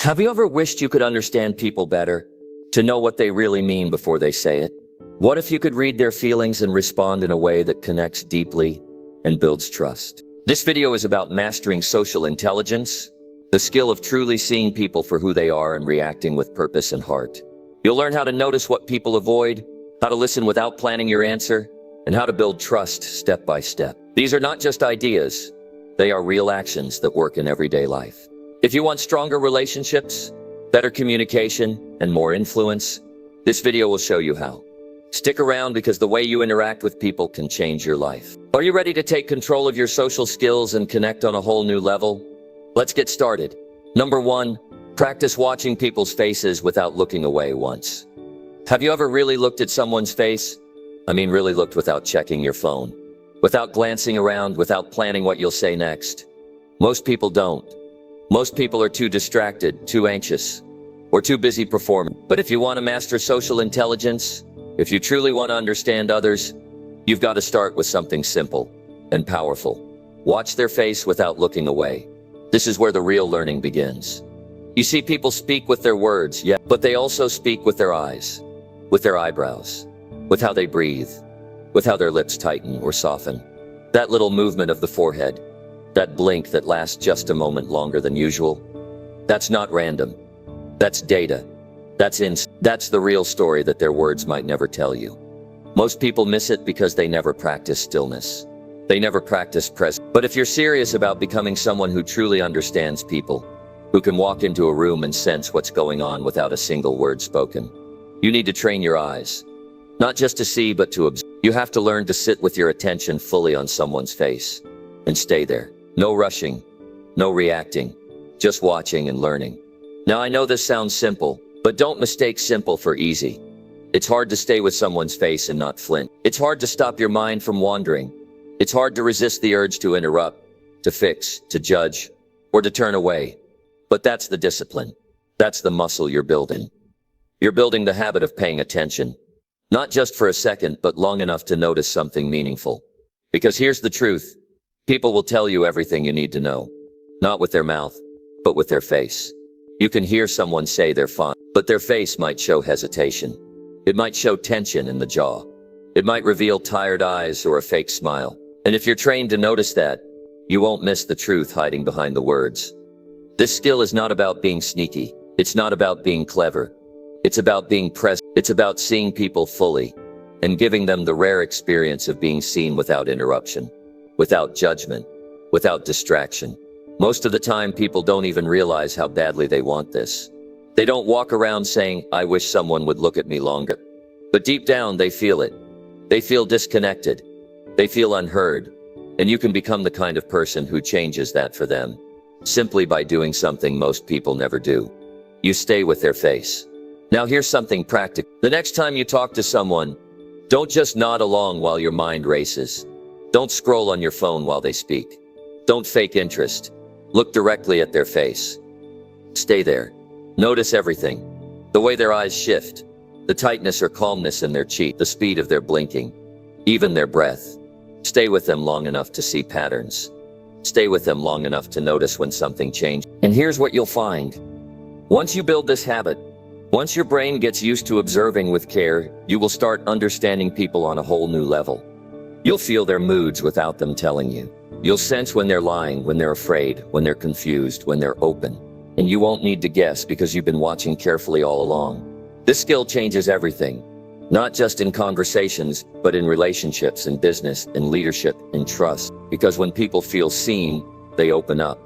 Have you ever wished you could understand people better? To know what they really mean before they say it? What if you could read their feelings and respond in a way that connects deeply and builds trust? This video is about mastering social intelligence, the skill of truly seeing people for who they are and reacting with purpose and heart. You'll learn how to notice what people avoid, how to listen without planning your answer, and how to build trust step by step. These are not just ideas, they are real actions that work in everyday life. If you want stronger relationships, better communication, and more influence, this video will show you how. Stick around because the way you interact with people can change your life. Are you ready to take control of your social skills and connect on a whole new level? Let's get started. Number 1, practice watching people's faces without looking away once. Have you ever really looked at someone's face? Really looked without checking your phone, without glancing around, without planning what you'll say next? Most people don't. Most people are too distracted, too anxious, or too busy performing. But if you want to master social intelligence, if you truly want to understand others, you've got to start with something simple and powerful. Watch their face without looking away. This is where the real learning begins. You see, people speak with their words, yeah, but they also speak with their eyes, with their eyebrows, with how they breathe, with how their lips tighten or soften. That little movement of the forehead, that blink that lasts just a moment longer than usual, that's not random. That's data. That's the real story that their words might never tell you. Most people miss it because they never practice stillness. They never practice presence. But if you're serious about becoming someone who truly understands people, who can walk into a room and sense what's going on without a single word spoken, you need to train your eyes. Not just to see, but to observe. You have to learn to sit with your attention fully on someone's face and stay there. No rushing, no reacting, just watching and learning. Now I know this sounds simple, but don't mistake simple for easy. It's hard to stay with someone's face and not flinch. It's hard to stop your mind from wandering. It's hard to resist the urge to interrupt, to fix, to judge, or to turn away. But that's the discipline. That's the muscle you're building. You're building the habit of paying attention. Not just for a second, but long enough to notice something meaningful. Because here's the truth. People will tell you everything you need to know. Not with their mouth, but with their face. You can hear someone say they're fine, but their face might show hesitation. It might show tension in the jaw. It might reveal tired eyes or a fake smile. And if you're trained to notice that, you won't miss the truth hiding behind the words. This skill is not about being sneaky. It's not about being clever. It's about being present. It's about seeing people fully and giving them the rare experience of being seen without interruption, without judgment, without distraction. Most of the time, people don't even realize how badly they want this. They don't walk around saying, "I wish someone would look at me longer." But deep down, they feel it. They feel disconnected. They feel unheard. And you can become the kind of person who changes that for them, simply by doing something most people never do. You stay with their face. Now here's something practical. The next time you talk to someone, don't just nod along while your mind races. Don't scroll on your phone while they speak. Don't fake interest. Look directly at their face. Stay there. Notice everything. The way their eyes shift, the tightness or calmness in their cheek, the speed of their blinking, even their breath. Stay with them long enough to see patterns. Stay with them long enough to notice when something changes. And here's what you'll find. Once you build this habit, once your brain gets used to observing with care, you will start understanding people on a whole new level. You'll feel their moods without them telling you. You'll sense when they're lying, when they're afraid, when they're confused, when they're open. And you won't need to guess because you've been watching carefully all along. This skill changes everything. Not just in conversations, but in relationships, in business, in leadership, in trust. Because when people feel seen, they open up.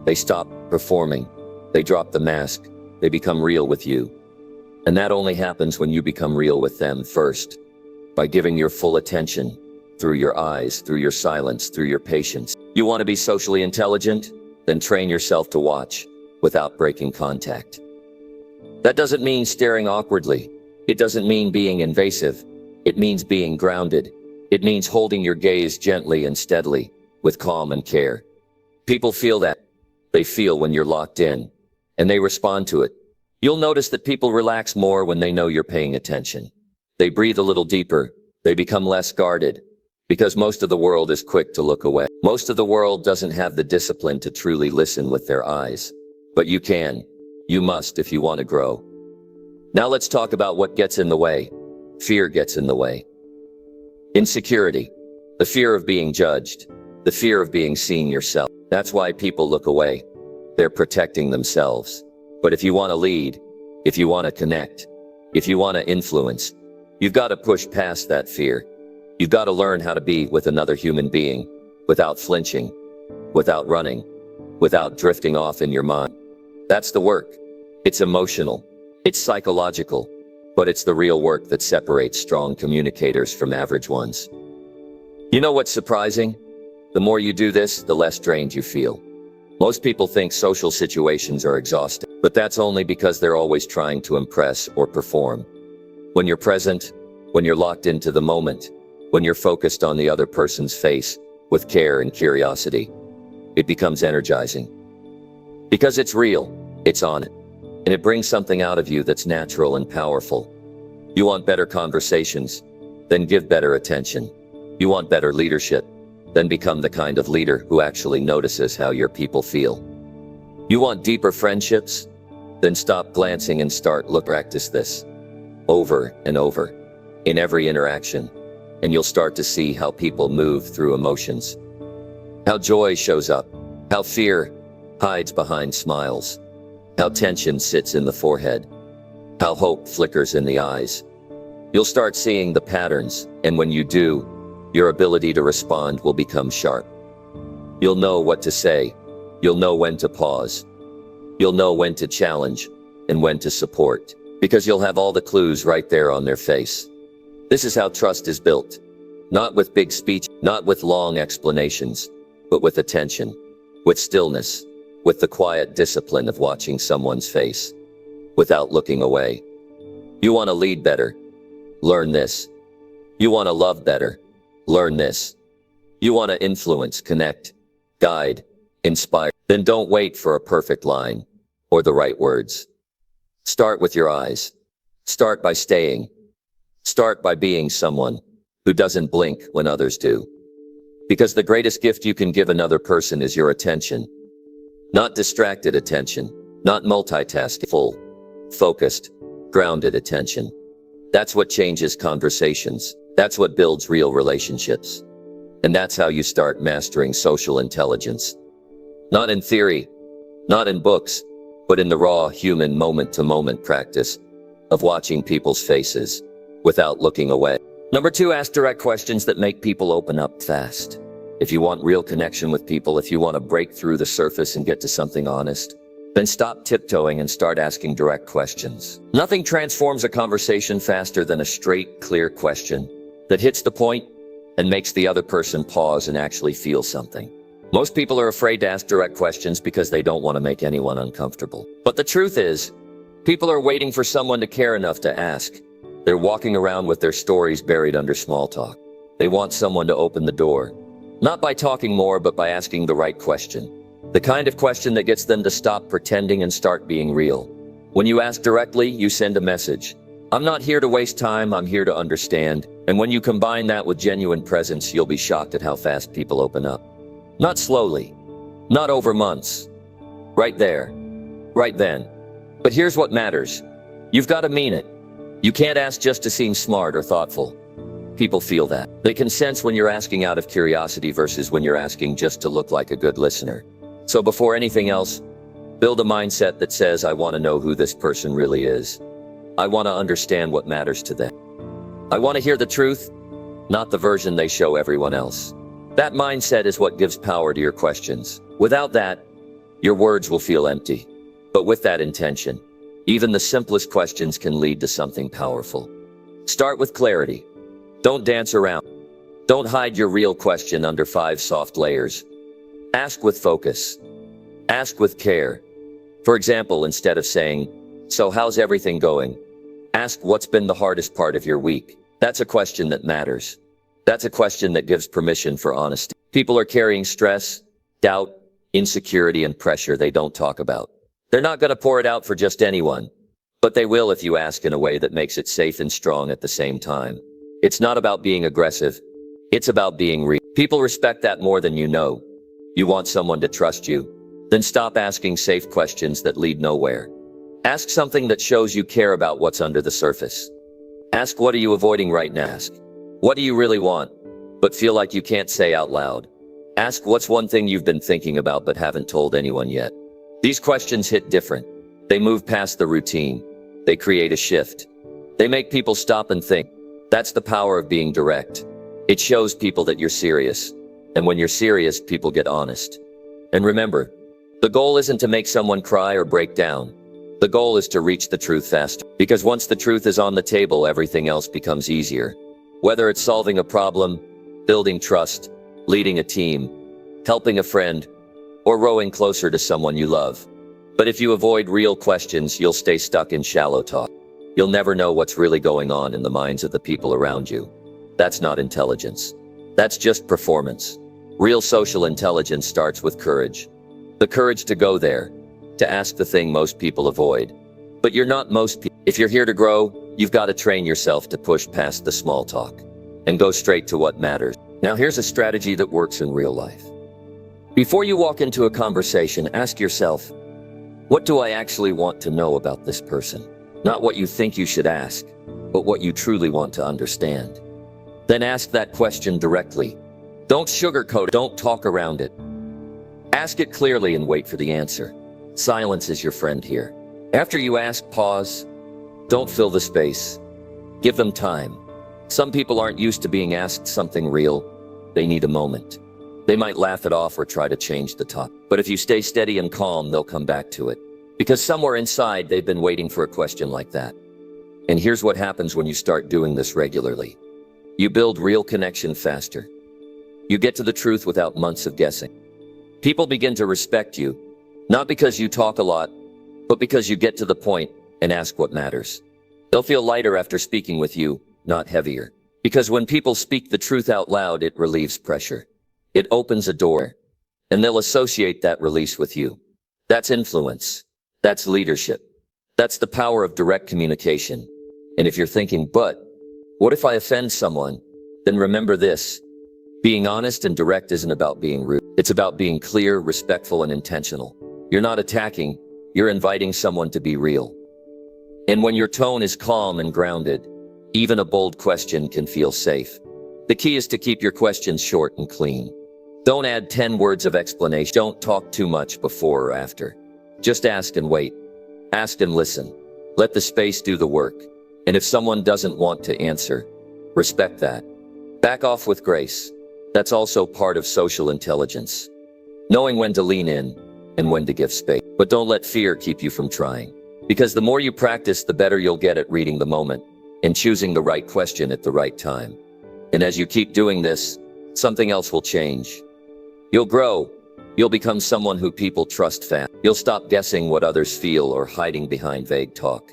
They stop performing. They drop the mask. They become real with you. And that only happens when you become real with them first. By giving your full attention, through your eyes, through your silence, through your patience. You want to be socially intelligent? Then train yourself to watch without breaking contact. That doesn't mean staring awkwardly. It doesn't mean being invasive. It means being grounded. It means holding your gaze gently and steadily, with calm and care. People feel that. They feel when you're locked in, and they respond to it. You'll notice that people relax more when they know you're paying attention. They breathe a little deeper. They become less guarded. Because most of the world is quick to look away. Most of the world doesn't have the discipline to truly listen with their eyes. But you can. You must if you want to grow. Now let's talk about what gets in the way. Fear gets in the way. Insecurity, the fear of being judged, the fear of being seen yourself. That's why people look away. They're protecting themselves. But if you want to lead, if you want to connect, if you want to influence, you've got to push past that fear. You've got to learn how to be with another human being, without flinching, without running, without drifting off in your mind. That's the work. It's emotional. It's psychological. But it's the real work that separates strong communicators from average ones. You know what's surprising? The more you do this, the less drained you feel. Most people think social situations are exhausting, but that's only because they're always trying to impress or perform. When you're present, when you're locked into the moment, when you're focused on the other person's face with care and curiosity, it becomes energizing. Because it's real, it's on it, and it brings something out of you that's natural and powerful. You want better conversations? Then give better attention. You want better leadership? Then become the kind of leader who actually notices how your people feel. You want deeper friendships? Then stop glancing and practice this over and over in every interaction, and you'll start to see how people move through emotions, how joy shows up, how fear hides behind smiles, how tension sits in the forehead, how hope flickers in the eyes. You'll start seeing the patterns, and when you do, your ability to respond will become sharp. You'll know what to say. You'll know when to pause. You'll know when to challenge and when to support, because you'll have all the clues right there on their face. This is how trust is built. Not with big speech, not with long explanations, but with attention, with stillness, with the quiet discipline of watching someone's face, without looking away. You want to lead better? Learn this. You want to love better? Learn this. You want to influence, connect, guide, inspire? Then don't wait for a perfect line or the right words. Start with your eyes. Start by staying. Start by being someone who doesn't blink when others do. Because the greatest gift you can give another person is your attention. Not distracted attention, not multitasking, full, focused, grounded attention. That's what changes conversations. That's what builds real relationships. And that's how you start mastering social intelligence. Not in theory, not in books, but in the raw human moment-to-moment practice of watching people's faces without looking away. Number 2, ask direct questions that make people open up fast. If you want real connection with people, if you want to break through the surface and get to something honest, then stop tiptoeing and start asking direct questions. Nothing transforms a conversation faster than a straight, clear question that hits the point and makes the other person pause and actually feel something. Most people are afraid to ask direct questions because they don't want to make anyone uncomfortable. But the truth is, people are waiting for someone to care enough to ask. They're walking around with their stories buried under small talk. They want someone to open the door, not by talking more, but by asking the right question. The kind of question that gets them to stop pretending and start being real. When you ask directly, you send a message. I'm not here to waste time, I'm here to understand. And when you combine that with genuine presence, you'll be shocked at how fast people open up. Not slowly, not over months. Right there, right then. But here's what matters. You've got to mean it. You can't ask just to seem smart or thoughtful. People feel that. They can sense when you're asking out of curiosity versus when you're asking just to look like a good listener. So before anything else, build a mindset that says, I want to know who this person really is. I want to understand what matters to them. I want to hear the truth, not the version they show everyone else. That mindset is what gives power to your questions. Without that, your words will feel empty. But with that intention, even the simplest questions can lead to something powerful. Start with clarity. Don't dance around. Don't hide your real question under 5 soft layers. Ask with focus. Ask with care. For example, instead of saying, so how's everything going? Ask, what's been the hardest part of your week? That's a question that matters. That's a question that gives permission for honesty. People are carrying stress, doubt, insecurity, and pressure they don't talk about. They're not going to pour it out for just anyone, but they will if you ask in a way that makes it safe and strong at the same time. It's not about being aggressive. It's about being real. People respect that more than you know. You want someone to trust you? Then stop asking safe questions that lead nowhere. Ask something that shows you care about what's under the surface. Ask, what are you avoiding right now? Ask, what do you really want, but feel like you can't say out loud? Ask, what's one thing you've been thinking about but haven't told anyone yet? These questions hit different. They move past the routine. They create a shift. They make people stop and think. That's the power of being direct. It shows people that you're serious. And when you're serious, people get honest. And remember, the goal isn't to make someone cry or break down. The goal is to reach the truth faster. Because once the truth is on the table, everything else becomes easier. Whether it's solving a problem, building trust, leading a team, helping a friend, or rowing closer to someone you love. But if you avoid real questions, you'll stay stuck in shallow talk. You'll never know what's really going on in the minds of the people around you. That's not intelligence. That's just performance. Real social intelligence starts with courage. The courage to go there, to ask the thing most people avoid. But you're not most people. If you're here to grow, you've got to train yourself to push past the small talk and go straight to what matters. Now here's a strategy that works in real life. Before you walk into a conversation, ask yourself, what do I actually want to know about this person? Not what you think you should ask, but what you truly want to understand. Then ask that question directly. Don't sugarcoat it, don't talk around it. Ask it clearly and wait for the answer. Silence is your friend here. After you ask, pause. Don't fill the space. Give them time. Some people aren't used to being asked something real. They need a moment. They might laugh it off or try to change the topic. But if you stay steady and calm, they'll come back to it. Because somewhere inside, they've been waiting for a question like that. And here's what happens when you start doing this regularly. You build real connection faster. You get to the truth without months of guessing. People begin to respect you, not because you talk a lot, but because you get to the point and ask what matters. They'll feel lighter after speaking with you, not heavier. Because when people speak the truth out loud, it relieves pressure. It opens a door, and they'll associate that release with you. That's influence. That's leadership. That's the power of direct communication. And if you're thinking, but what if I offend someone? Then remember this. Being honest and direct isn't about being rude. It's about being clear, respectful, and intentional. You're not attacking. You're inviting someone to be real. And when your tone is calm and grounded, even a bold question can feel safe. The key is to keep your questions short and clean. Don't add 10 words of explanation. Don't talk too much before or after. Just ask and wait. Ask and listen. Let the space do the work. And if someone doesn't want to answer, respect that. Back off with grace. That's also part of social intelligence. Knowing when to lean in and when to give space. But don't let fear keep you from trying. Because the more you practice, the better you'll get at reading the moment and choosing the right question at the right time. And as you keep doing this, something else will change. You'll grow. You'll become someone who people trust fast. You'll stop guessing what others feel or hiding behind vague talk.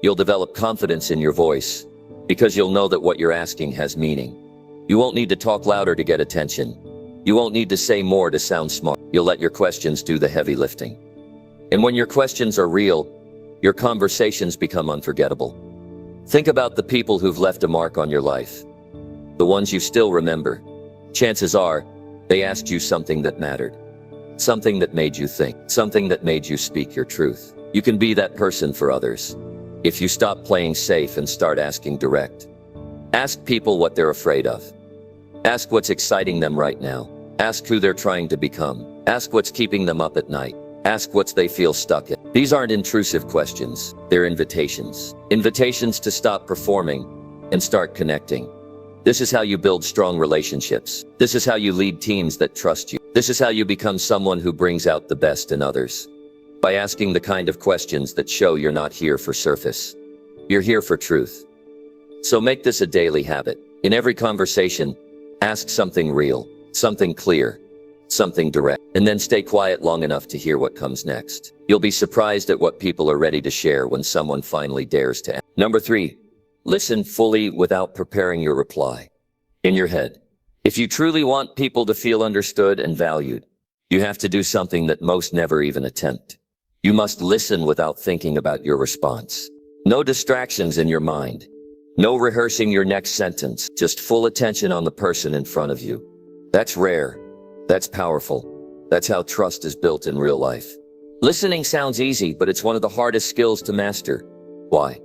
You'll develop confidence in your voice because you'll know that what you're asking has meaning. You won't need to talk louder to get attention. You won't need to say more to sound smart. You'll let your questions do the heavy lifting. And when your questions are real, your conversations become unforgettable. Think about the people who've left a mark on your life. The ones you still remember. Chances are, they asked you something that mattered. Something that made you think. Something that made you speak your truth. You can be that person for others. If you stop playing safe and start asking direct. Ask people what they're afraid of. Ask what's exciting them right now. Ask who they're trying to become. Ask what's keeping them up at night. Ask what they feel stuck in. These aren't intrusive questions. They're invitations. Invitations to stop performing and start connecting. This is how you build strong relationships. This is how you lead teams that trust you. This is how you become someone who brings out the best in others. By asking the kind of questions that show you're not here for surface. You're here for truth. So make this a daily habit. In every conversation, ask something real, something clear, something direct, and then stay quiet long enough to hear what comes next. You'll be surprised at what people are ready to share when someone finally dares to ask. Number 3, listen fully without preparing your reply. In your head. If you truly want people to feel understood and valued, you have to do something that most never even attempt. You must listen without thinking about your response. No distractions in your mind. No rehearsing your next sentence, just full attention on the person in front of you. That's rare. That's powerful. That's how trust is built in real life. Listening sounds easy, but it's one of the hardest skills to master. Why?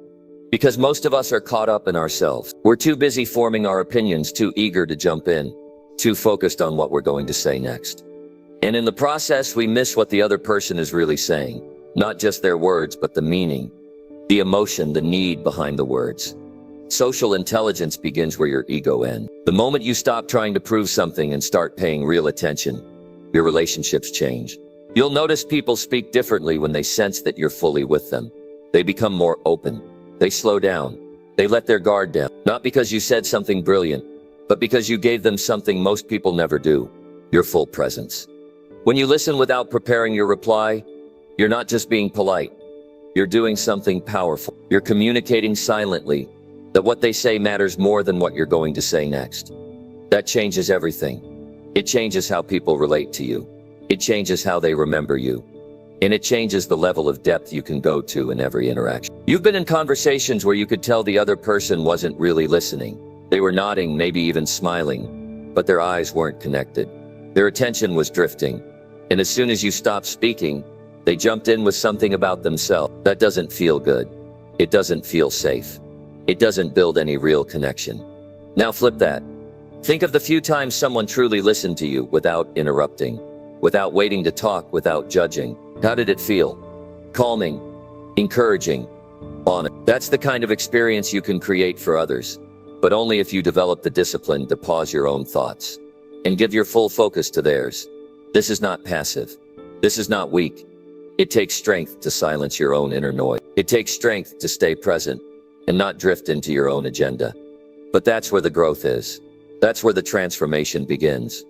Because most of us are caught up in ourselves. We're too busy forming our opinions, too eager to jump in, too focused on what we're going to say next. And in the process, we miss what the other person is really saying. Not just their words, but the meaning, the emotion, the need behind the words. Social intelligence begins where your ego ends. The moment you stop trying to prove something and start paying real attention, your relationships change. You'll notice people speak differently when they sense that you're fully with them. They become more open. They slow down. They let their guard down. Not because you said something brilliant, but because you gave them something most people never do, your full presence. When you listen without preparing your reply, you're not just being polite. You're doing something powerful. You're communicating silently that what they say matters more than what you're going to say next. That changes everything. It changes how people relate to you. It changes how they remember you. And it changes the level of depth you can go to in every interaction. You've been in conversations where you could tell the other person wasn't really listening. They were nodding, maybe even smiling, but their eyes weren't connected. Their attention was drifting. And as soon as you stopped speaking, they jumped in with something about themselves. That doesn't feel good. It doesn't feel safe. It doesn't build any real connection. Now flip that. Think of the few times someone truly listened to you without interrupting, without waiting to talk, without judging. How did it feel? Calming, encouraging, honest. That's the kind of experience you can create for others, but only if you develop the discipline to pause your own thoughts and give your full focus to theirs. This is not passive. This is not weak. It takes strength to silence your own inner noise. It takes strength to stay present and not drift into your own agenda. But that's where the growth is. That's where the transformation begins.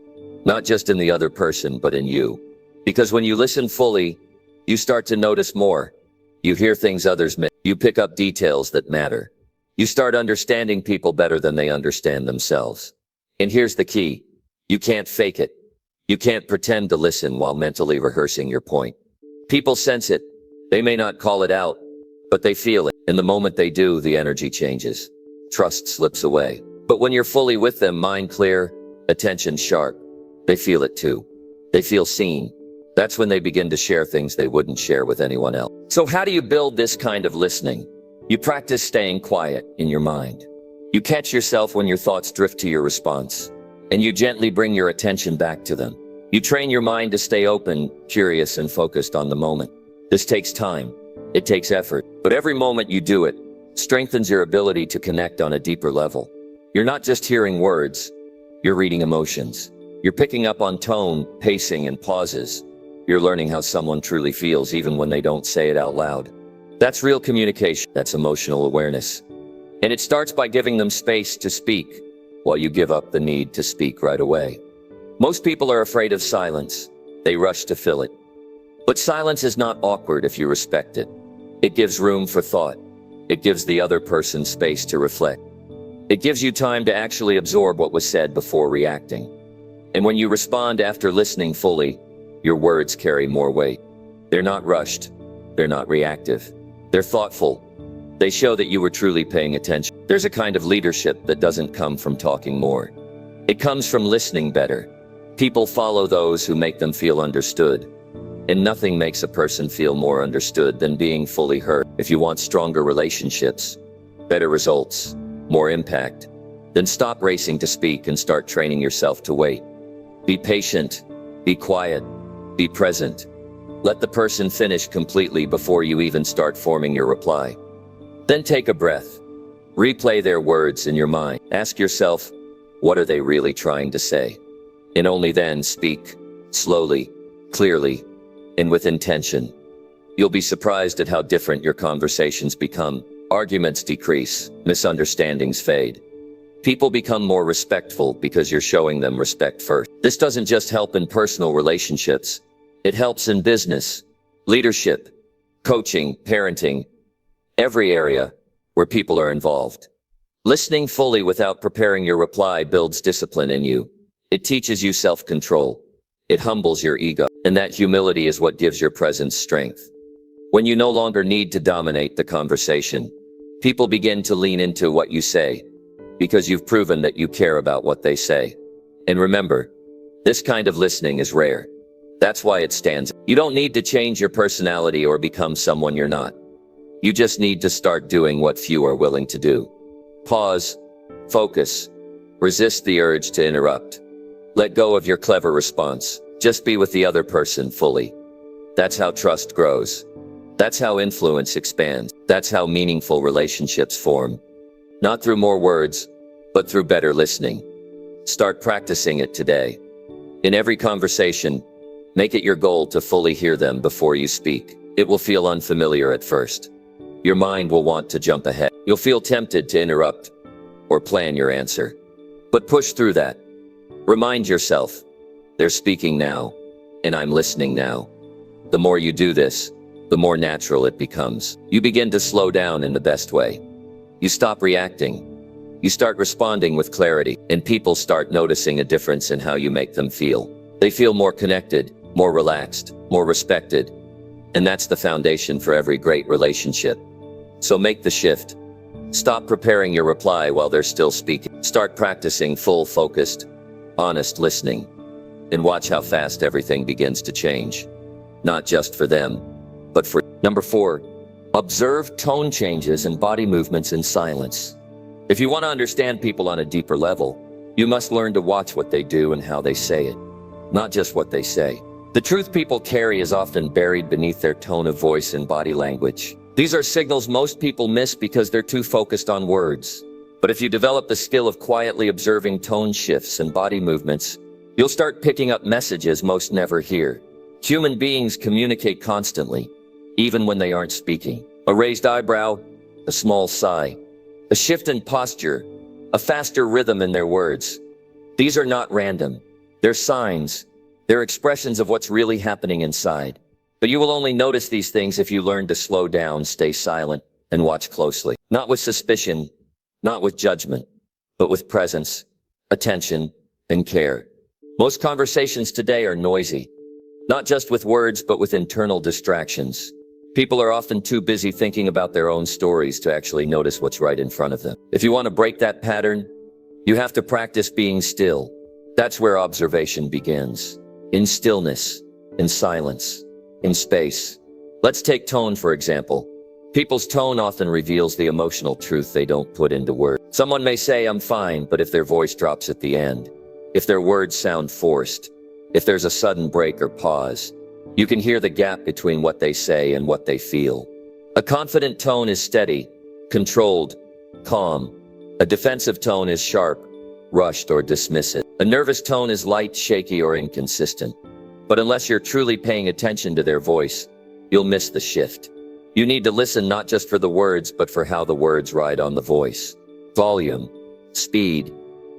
Not just in the other person, but in you. Because when you listen fully, you start to notice more. You hear things others miss. You pick up details that matter. You start understanding people better than they understand themselves. And here's the key. You can't fake it. You can't pretend to listen while mentally rehearsing your point. People sense it. They may not call it out, but they feel it. And the moment they do, the energy changes. Trust slips away. But when you're fully with them, mind clear, attention sharp, they feel it too. They feel seen. That's when they begin to share things they wouldn't share with anyone else. So how do you build this kind of listening? You practice staying quiet in your mind. You catch yourself when your thoughts drift to your response, and you gently bring your attention back to them. You train your mind to stay open, curious, and focused on the moment. This takes time. It takes effort. But every moment you do it strengthens your ability to connect on a deeper level. You're not just hearing words. You're reading emotions. You're picking up on tone, pacing, and pauses. You're learning how someone truly feels even when they don't say it out loud. That's real communication. That's emotional awareness. And it starts by giving them space to speak, while you give up the need to speak right away. Most people are afraid of silence. They rush to fill it. But silence is not awkward if you respect it. It gives room for thought. It gives the other person space to reflect. It gives you time to actually absorb what was said before reacting. And when you respond after listening fully, your words carry more weight. They're not rushed. They're not reactive. They're thoughtful. They show that you were truly paying attention. There's a kind of leadership that doesn't come from talking more. It comes from listening better. People follow those who make them feel understood. And nothing makes a person feel more understood than being fully heard. If you want stronger relationships, better results, more impact, then stop racing to speak and start training yourself to wait. Be patient. Be quiet. Be present. Let the person finish completely before you even start forming your reply. Then take a breath. Replay their words in your mind. Ask yourself, what are they really trying to say? And only then speak, slowly, clearly, and with intention. You'll be surprised at how different your conversations become. Arguments decrease, misunderstandings fade. People become more respectful because you're showing them respect first. This doesn't just help in personal relationships. It helps in business, leadership, coaching, parenting, every area where people are involved. Listening fully without preparing your reply builds discipline in you. It teaches you self-control. It humbles your ego. And that humility is what gives your presence strength. When you no longer need to dominate the conversation, people begin to lean into what you say, because you've proven that you care about what they say. And remember, this kind of listening is rare. That's why it stands. You don't need to change your personality or become someone you're not. You just need to start doing what few are willing to do. Pause, focus, resist the urge to interrupt. Let go of your clever response. Just be with the other person fully. That's how trust grows. That's how influence expands. That's how meaningful relationships form. Not through more words, but through better listening. Start practicing it today. In every conversation, make it your goal to fully hear them before you speak. It will feel unfamiliar at first. Your mind will want to jump ahead. You'll feel tempted to interrupt or plan your answer. But push through that. Remind yourself, they're speaking now, and I'm listening now. The more you do this, the more natural it becomes. You begin to slow down in the best way. You stop reacting. You start responding with clarity, and people start noticing a difference in how you make them feel. They feel more connected, more relaxed, more respected. And that's the foundation for every great relationship. So make the shift. Stop preparing your reply while they're still speaking. Start practicing full focused, honest listening. And watch how fast everything begins to change. Not just for them, but for you. Number 4, observe tone changes and body movements in silence. If you want to understand people on a deeper level, you must learn to watch what they do and how they say it, not just what they say. The truth people carry is often buried beneath their tone of voice and body language. These are signals most people miss because they're too focused on words. But if you develop the skill of quietly observing tone shifts and body movements, you'll start picking up messages most never hear. Human beings communicate constantly, even when they aren't speaking. A raised eyebrow, a small sigh, a shift in posture, a faster rhythm in their words. These are not random. They're signs. They're expressions of what's really happening inside. But you will only notice these things if you learn to slow down, stay silent, and watch closely. Not with suspicion, not with judgment, but with presence, attention, and care. Most conversations today are noisy, not just with words, but with internal distractions. People are often too busy thinking about their own stories to actually notice what's right in front of them. If you want to break that pattern, you have to practice being still. That's where observation begins. In stillness, in silence, in space. Let's take tone, for example. People's tone often reveals the emotional truth they don't put into words. Someone may say, "I'm fine," but if their voice drops at the end, if their words sound forced, if there's a sudden break or pause, you can hear the gap between what they say and what they feel. A confident tone is steady, controlled, calm. A defensive tone is sharp, rushed, or dismissive. A nervous tone is light, shaky, or inconsistent. But unless you're truly paying attention to their voice, you'll miss the shift. You need to listen not just for the words, but for how the words ride on the voice. Volume, speed,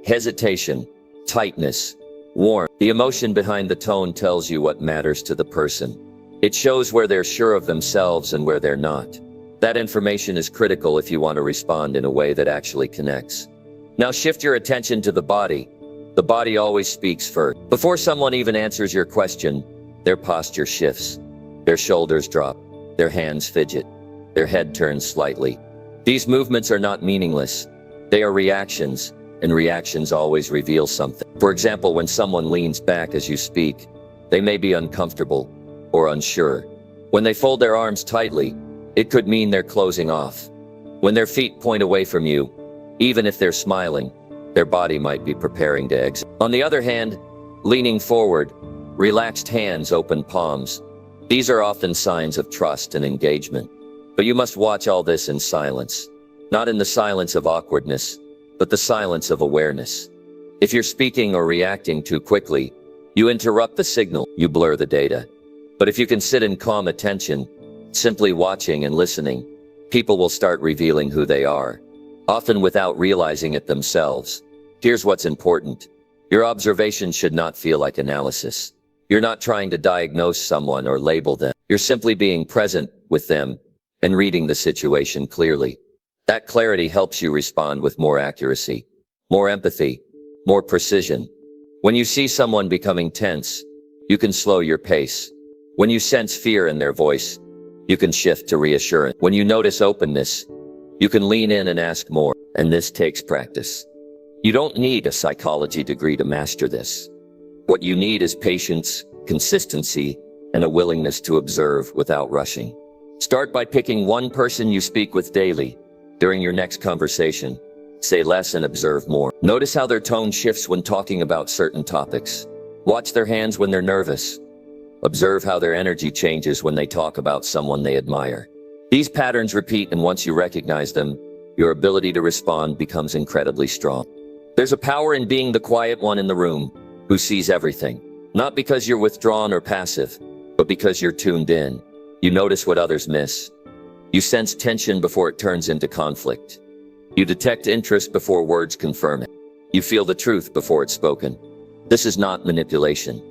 hesitation, tightness, warmth. The emotion behind the tone tells you what matters to the person. It shows where they're sure of themselves and where they're not. That information is critical if you want to respond in a way that actually connects. Now shift your attention to the body. The body always speaks first. Before someone even answers your question, their posture shifts. Their shoulders drop. Their hands fidget. Their head turns slightly. These movements are not meaningless. They are reactions, and reactions always reveal something. For example, when someone leans back as you speak, they may be uncomfortable or unsure. When they fold their arms tightly, it could mean they're closing off. When their feet point away from you, even if they're smiling, their body might be preparing to exit. On the other hand, leaning forward, relaxed hands, open palms, these are often signs of trust and engagement. But you must watch all this in silence. Not in the silence of awkwardness, but the silence of awareness. If you're speaking or reacting too quickly, you interrupt the signal, you blur the data. But if you can sit in calm attention, simply watching and listening, people will start revealing who they are, often without realizing it themselves. Here's what's important. Your observation should not feel like analysis. You're not trying to diagnose someone or label them. You're simply being present with them and reading the situation clearly. That clarity helps you respond with more accuracy, more empathy, more precision. When you see someone becoming tense, you can slow your pace. When you sense fear in their voice, you can shift to reassurance. When you notice openness, you can lean in and ask more. And this takes practice. You don't need a psychology degree to master this. What you need is patience, consistency, and a willingness to observe without rushing. Start by picking one person you speak with daily. During your next conversation, say less and observe more. Notice how their tone shifts when talking about certain topics. Watch their hands when they're nervous. Observe how their energy changes when they talk about someone they admire. These patterns repeat, and once you recognize them, your ability to respond becomes incredibly strong. There's a power in being the quiet one in the room who sees everything. Not because you're withdrawn or passive, but because you're tuned in. You notice what others miss. You sense tension before it turns into conflict. You detect interest before words confirm it. You feel the truth before it's spoken. This is not manipulation.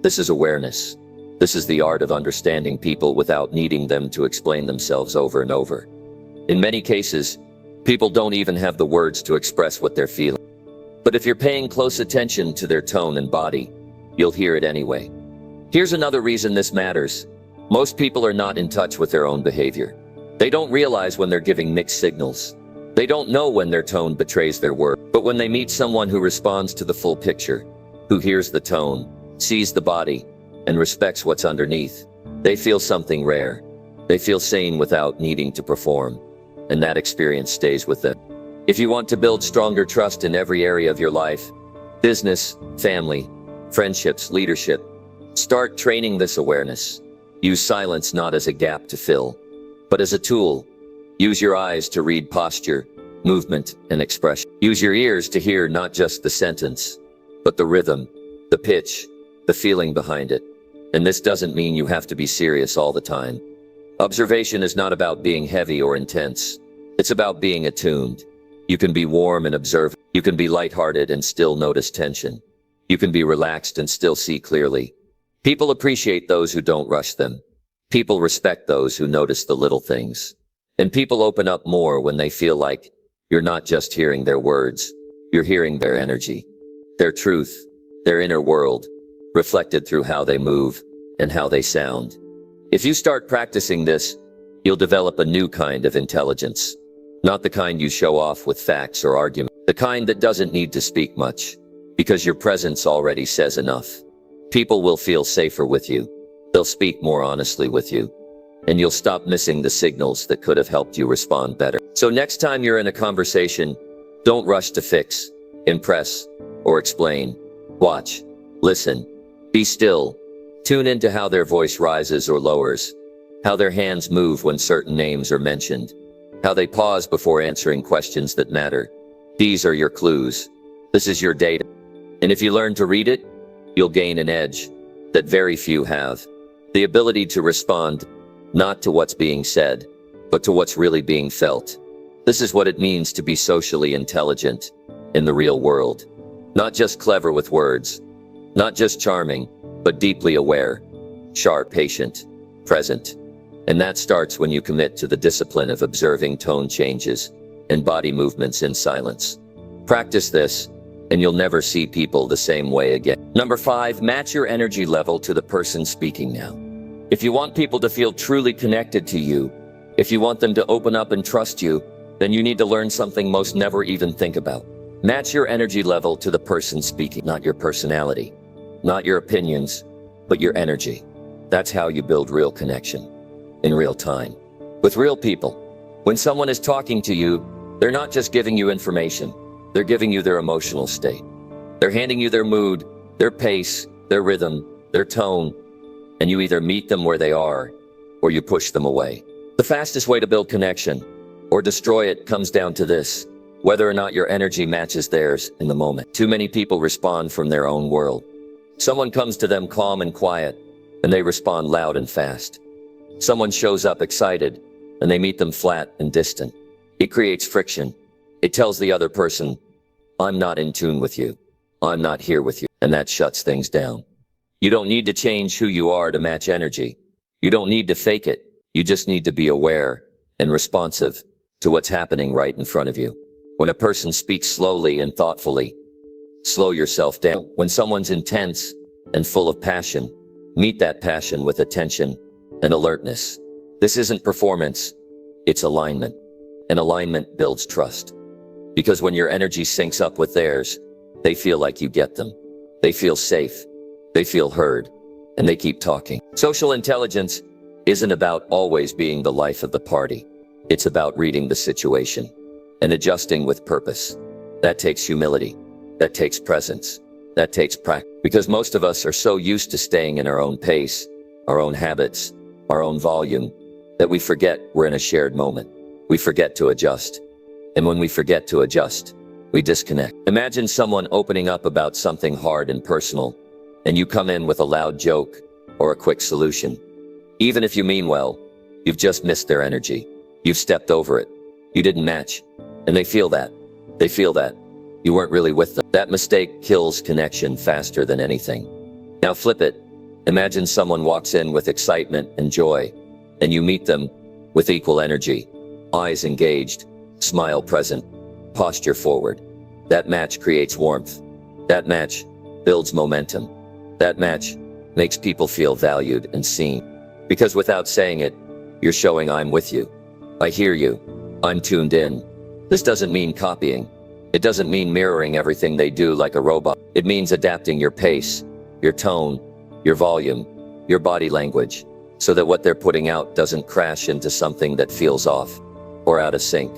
This is awareness. This is the art of understanding people without needing them to explain themselves over and over. In many cases, people don't even have the words to express what they're feeling. But if you're paying close attention to their tone and body, you'll hear it anyway. Here's another reason this matters. Most people are not in touch with their own behavior. They don't realize when they're giving mixed signals. They don't know when their tone betrays their word. But when they meet someone who responds to the full picture, who hears the tone, sees the body, and respects what's underneath, they feel something rare. They feel sane without needing to perform, and that experience stays with them. If you want to build stronger trust in every area of your life, business, family, friendships, leadership, start training this awareness. Use silence not as a gap to fill, but as a tool. Use your eyes to read posture, movement, and expression. Use your ears to hear not just the sentence, but the rhythm, the pitch, the feeling behind it. And this doesn't mean you have to be serious all the time. Observation is not about being heavy or intense. It's about being attuned. You can be warm and observe. You can be lighthearted and still notice tension. You can be relaxed and still see clearly. People appreciate those who don't rush them. People respect those who notice the little things. And people open up more when they feel like you're not just hearing their words, you're hearing their energy, their truth, their inner world, reflected through how they move and how they sound. If you start practicing this, you'll develop a new kind of intelligence. Not the kind you show off with facts or arguments. The kind that doesn't need to speak much, because your presence already says enough. People will feel safer with you. They'll speak more honestly with you. And you'll stop missing the signals that could have helped you respond better. So next time you're in a conversation, don't rush to fix, impress, or explain. Watch, listen, be still. Tune into how their voice rises or lowers, how their hands move when certain names are mentioned, how they pause before answering questions that matter. These are your clues. This is your data. And if you learn to read it, you'll gain an edge that very few have. The ability to respond, not to what's being said, but to what's really being felt. This is what it means to be socially intelligent in the real world. Not just clever with words, not just charming, but deeply aware, sharp, patient, present. And that starts when you commit to the discipline of observing tone changes and body movements in silence. Practice this, and you'll never see people the same way again. Number 5, match your energy level to the person speaking now. If you want people to feel truly connected to you, if you want them to open up and trust you, then you need to learn something most never even think about. Match your energy level to the person speaking, not your personality, not your opinions, but your energy. That's how you build real connection, in real time, with real people. When someone is talking to you, they're not just giving you information, they're giving you their emotional state. They're handing you their mood, their pace, their rhythm, their tone, and you either meet them where they are, or you push them away. The fastest way to build connection, or destroy it, comes down to this: whether or not your energy matches theirs in the moment. Too many people respond from their own world. Someone comes to them calm and quiet, and they respond loud and fast. Someone shows up excited, and they meet them flat and distant. It creates friction. It tells the other person, I'm not in tune with you. I'm not here with you. And that shuts things down. You don't need to change who you are to match energy. You don't need to fake it. You just need to be aware and responsive to what's happening right in front of you. When a person speaks slowly and thoughtfully, slow yourself down. When someone's intense and full of passion, meet that passion with attention and alertness. This isn't performance, it's alignment. And alignment builds trust. Because when your energy syncs up with theirs, they feel like you get them. They feel safe. they feel heard, and they keep talking. Social intelligence isn't about always being the life of the party. It's about reading the situation and adjusting with purpose. That takes humility. That takes presence. That takes practice. Because most of us are so used to staying in our own pace, our own habits, our own volume, that we forget we're in a shared moment. We forget to adjust. And when we forget to adjust, we disconnect. Imagine someone opening up about something hard and personal, and you come in with a loud joke or a quick solution. Even if you mean well, you've just missed their energy. You've stepped over it. You didn't match. And they feel that. They feel that. You weren't really with them. That mistake kills connection faster than anything. Now flip it. Imagine someone walks in with excitement and joy, and you meet them with equal energy. Eyes engaged, smile present, posture forward. That match creates warmth. That match builds momentum. That match makes people feel valued and seen. Because without saying it, you're showing I'm with you. I hear you. I'm tuned in. This doesn't mean copying. It doesn't mean mirroring everything they do like a robot. It means adapting your pace, your tone, your volume, your body language, so that what they're putting out doesn't crash into something that feels off or out of sync.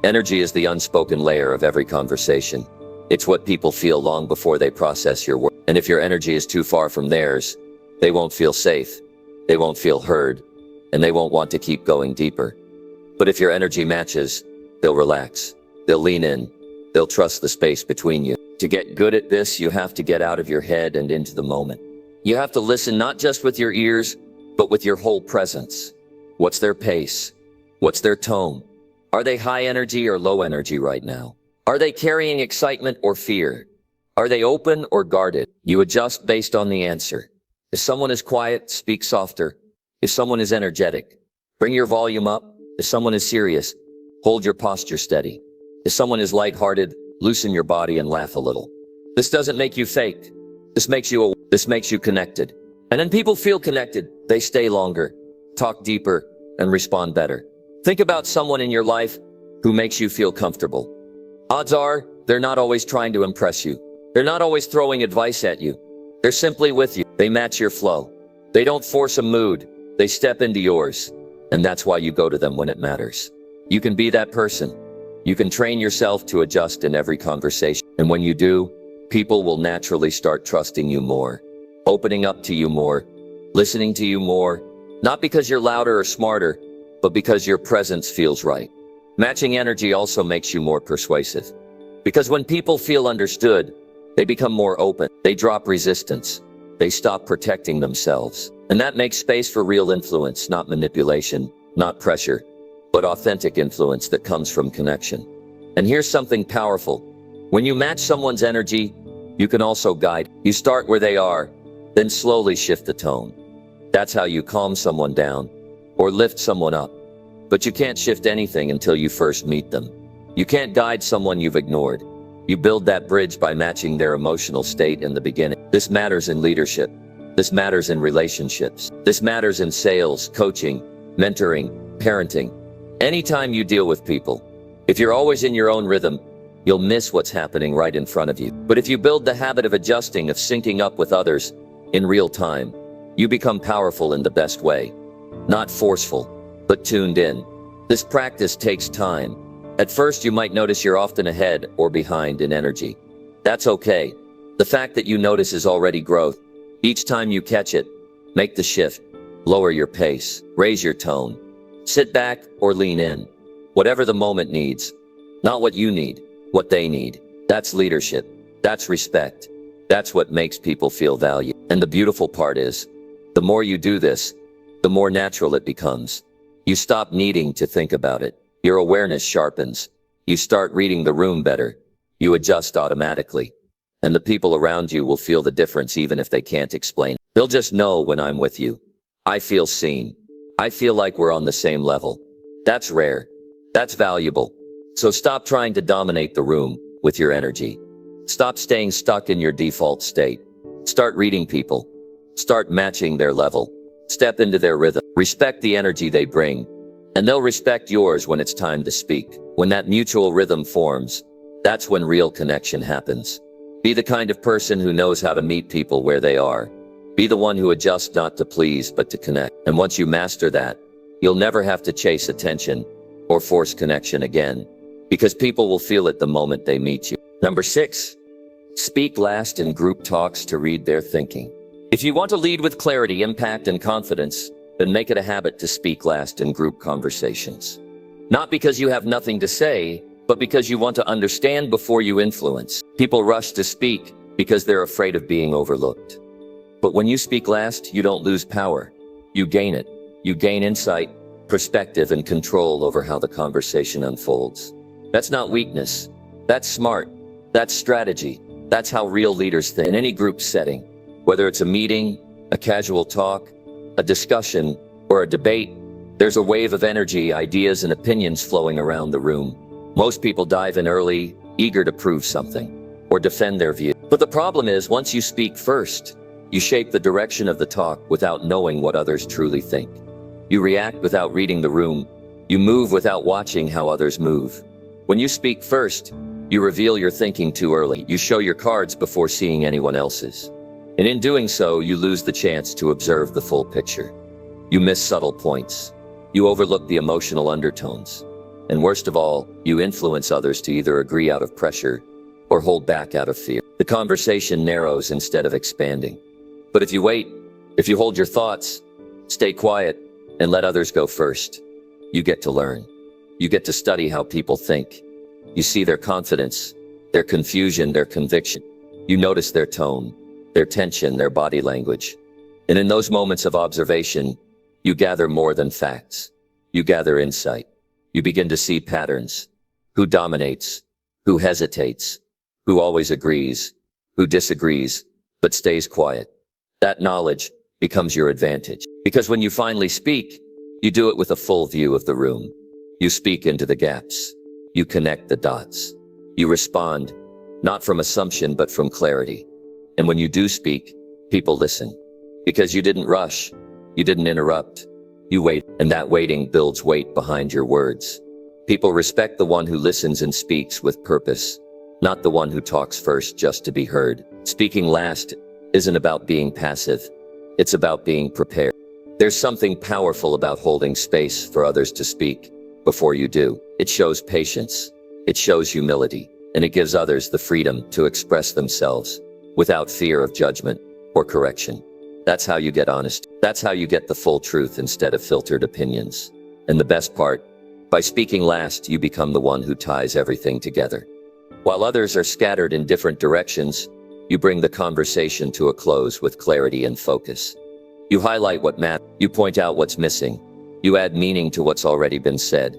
Energy is the unspoken layer of every conversation. It's what people feel long before they process your words. And if your energy is too far from theirs, they won't feel safe, they won't feel heard, and they won't want to keep going deeper. But if your energy matches, they'll relax, they'll lean in, they'll trust the space between you. To get good at this, you have to get out of your head and into the moment. You have to listen not just with your ears, but with your whole presence. What's their pace? What's their tone? Are they high energy or low energy right now? Are they carrying excitement or fear? Are they open or guarded? You adjust based on the answer. If someone is quiet, speak softer. If someone is energetic, bring your volume up. If someone is serious, hold your posture steady. If someone is lighthearted, loosen your body and laugh a little. This doesn't make you fake. This makes you connected. And when people feel connected, they stay longer, talk deeper, and respond better. Think about someone in your life who makes you feel comfortable. Odds are, they're not always trying to impress you. They're not always throwing advice at you. They're simply with you. They match your flow. They don't force a mood. They step into yours. And that's why you go to them when it matters. You can be that person. You can train yourself to adjust in every conversation. And when you do, people will naturally start trusting you more, opening up to you more, listening to you more, not because you're louder or smarter, but because your presence feels right. Matching energy also makes you more persuasive. Because when people feel understood, they become more open. They drop resistance. They stop protecting themselves. And that makes space for real influence, not manipulation, not pressure, but authentic influence that comes from connection. And here's something powerful. When you match someone's energy, you can also guide. You start where they are, then slowly shift the tone. That's how you calm someone down or lift someone up. But you can't shift anything until you first meet them. You can't guide someone you've ignored. You build that bridge by matching their emotional state in the beginning. This matters in leadership. This matters in relationships. This matters in sales, coaching, mentoring, parenting. Anytime you deal with people, if you're always in your own rhythm, you'll miss what's happening right in front of you. But if you build the habit of adjusting, of syncing up with others in real time, you become powerful in the best way. Not forceful, but tuned in. This practice takes time. At first, you might notice you're often ahead or behind in energy. That's okay. The fact that you notice is already growth. Each time you catch it, make the shift. Lower your pace. Raise your tone. Sit back or lean in. Whatever the moment needs. Not what you need, what they need. That's leadership. That's respect. That's what makes people feel valued. And the beautiful part is, the more you do this, the more natural it becomes. You stop needing to think about it. Your awareness sharpens. You start reading the room better. You adjust automatically. And the people around you will feel the difference even if they can't explain. They'll just know when I'm with you. I feel seen. I feel like we're on the same level. That's rare. That's valuable. So stop trying to dominate the room with your energy. Stop staying stuck in your default state. Start reading people. Start matching their level. Step into their rhythm. Respect the energy they bring. And they'll respect yours when it's time to speak. When that mutual rhythm forms, that's when real connection happens. Be the kind of person who knows how to meet people where they are. Be the one who adjusts not to please, but to connect. And once you master that, you'll never have to chase attention or force connection again, because people will feel it the moment they meet you. Number 6, speak last in group talks to read their thinking. If you want to lead with clarity, impact, and confidence, then make it a habit to speak last in group conversations. Not because you have nothing to say, but because you want to understand before you influence. People rush to speak because they're afraid of being overlooked. But when you speak last, you don't lose power. You gain it. You gain insight, perspective, and control over how the conversation unfolds. That's not weakness. That's smart. That's strategy. That's how real leaders think. In any group setting, whether it's a meeting, a casual talk, a discussion, or a debate, there's a wave of energy, ideas, and opinions flowing around the room. Most people dive in early, eager to prove something or defend their view. But the problem is, once you speak first, you shape the direction of the talk without knowing what others truly think. You react without reading the room. You move without watching how others move. When you speak first, you reveal your thinking too early. You show your cards before seeing anyone else's. And in doing so, you lose the chance to observe the full picture. You miss subtle points. You overlook the emotional undertones. And worst of all, you influence others to either agree out of pressure or hold back out of fear. The conversation narrows instead of expanding. But if you wait, if you hold your thoughts, stay quiet, and let others go first, you get to learn. You get to study how people think. You see their confidence, their confusion, their conviction. You notice their tone, their tension, their body language. And in those moments of observation, you gather more than facts. You gather insight. You begin to see patterns. Who dominates? Who hesitates? Who always agrees? Who disagrees, but stays quiet? That knowledge becomes your advantage. Because when you finally speak, you do it with a full view of the room. You speak into the gaps. You connect the dots. You respond, not from assumption, but from clarity. And when you do speak, people listen. Because you didn't rush. You didn't interrupt. You wait, and that waiting builds weight behind your words. People respect the one who listens and speaks with purpose, not the one who talks first just to be heard. Speaking last isn't about being passive. It's about being prepared. There's something powerful about holding space for others to speak before you do. It shows patience. It shows humility, and it gives others the freedom to express themselves without fear of judgment or correction. That's how you get honesty. That's how you get the full truth instead of filtered opinions. And the best part, by speaking last, you become the one who ties everything together. While others are scattered in different directions, you bring the conversation to a close with clarity and focus. You highlight what matters. You point out what's missing. You add meaning to what's already been said.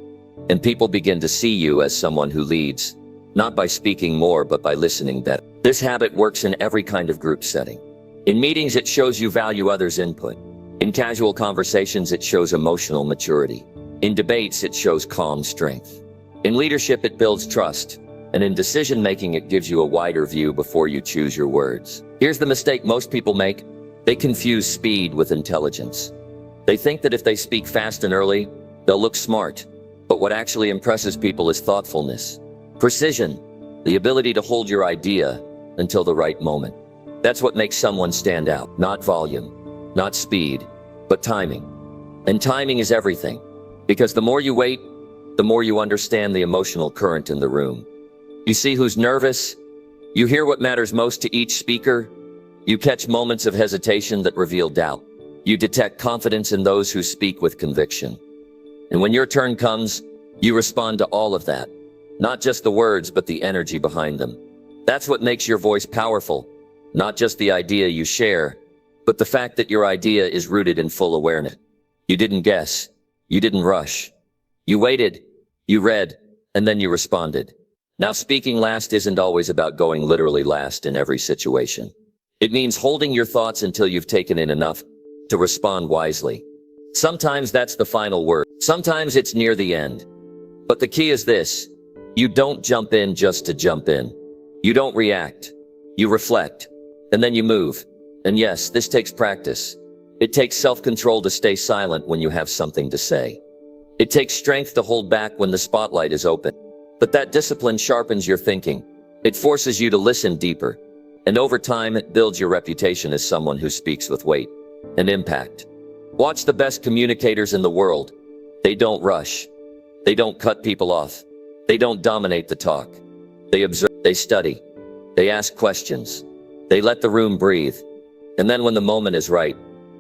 And people begin to see you as someone who leads, not by speaking more, but by listening better. This habit works in every kind of group setting. In meetings, it shows you value others' input. In casual conversations, it shows emotional maturity. In debates, it shows calm strength. In leadership, it builds trust. And in decision-making, it gives you a wider view before you choose your words. Here's the mistake most people make. They confuse speed with intelligence. They think that if they speak fast and early, they'll look smart. But what actually impresses people is thoughtfulness, precision, the ability to hold your idea until the right moment. That's what makes someone stand out. Not volume, not speed, but timing. And timing is everything. Because the more you wait, the more you understand the emotional current in the room. You see who's nervous. You hear what matters most to each speaker. You catch moments of hesitation that reveal doubt. You detect confidence in those who speak with conviction. And when your turn comes, you respond to all of that. Not just the words, but the energy behind them. That's what makes your voice powerful. Not just the idea you share, but the fact that your idea is rooted in full awareness. You didn't guess. You didn't rush. You waited, you read, and then you responded. Now, speaking last isn't always about going literally last in every situation. It means holding your thoughts until you've taken in enough to respond wisely. Sometimes that's the final word. Sometimes it's near the end. But the key is this: you don't jump in just to jump in. You don't react. You reflect. And then you move. And yes, this takes practice. It takes self-control to stay silent when you have something to say. It takes strength to hold back when the spotlight is open. But that discipline sharpens your thinking. It forces you to listen deeper, And over time, it builds your reputation as someone who speaks with weight and impact. Watch the best communicators in the world. They don't rush. They don't cut people off. They don't dominate the talk. They observe, they study, they ask questions, they let the room breathe. And then when the moment is right,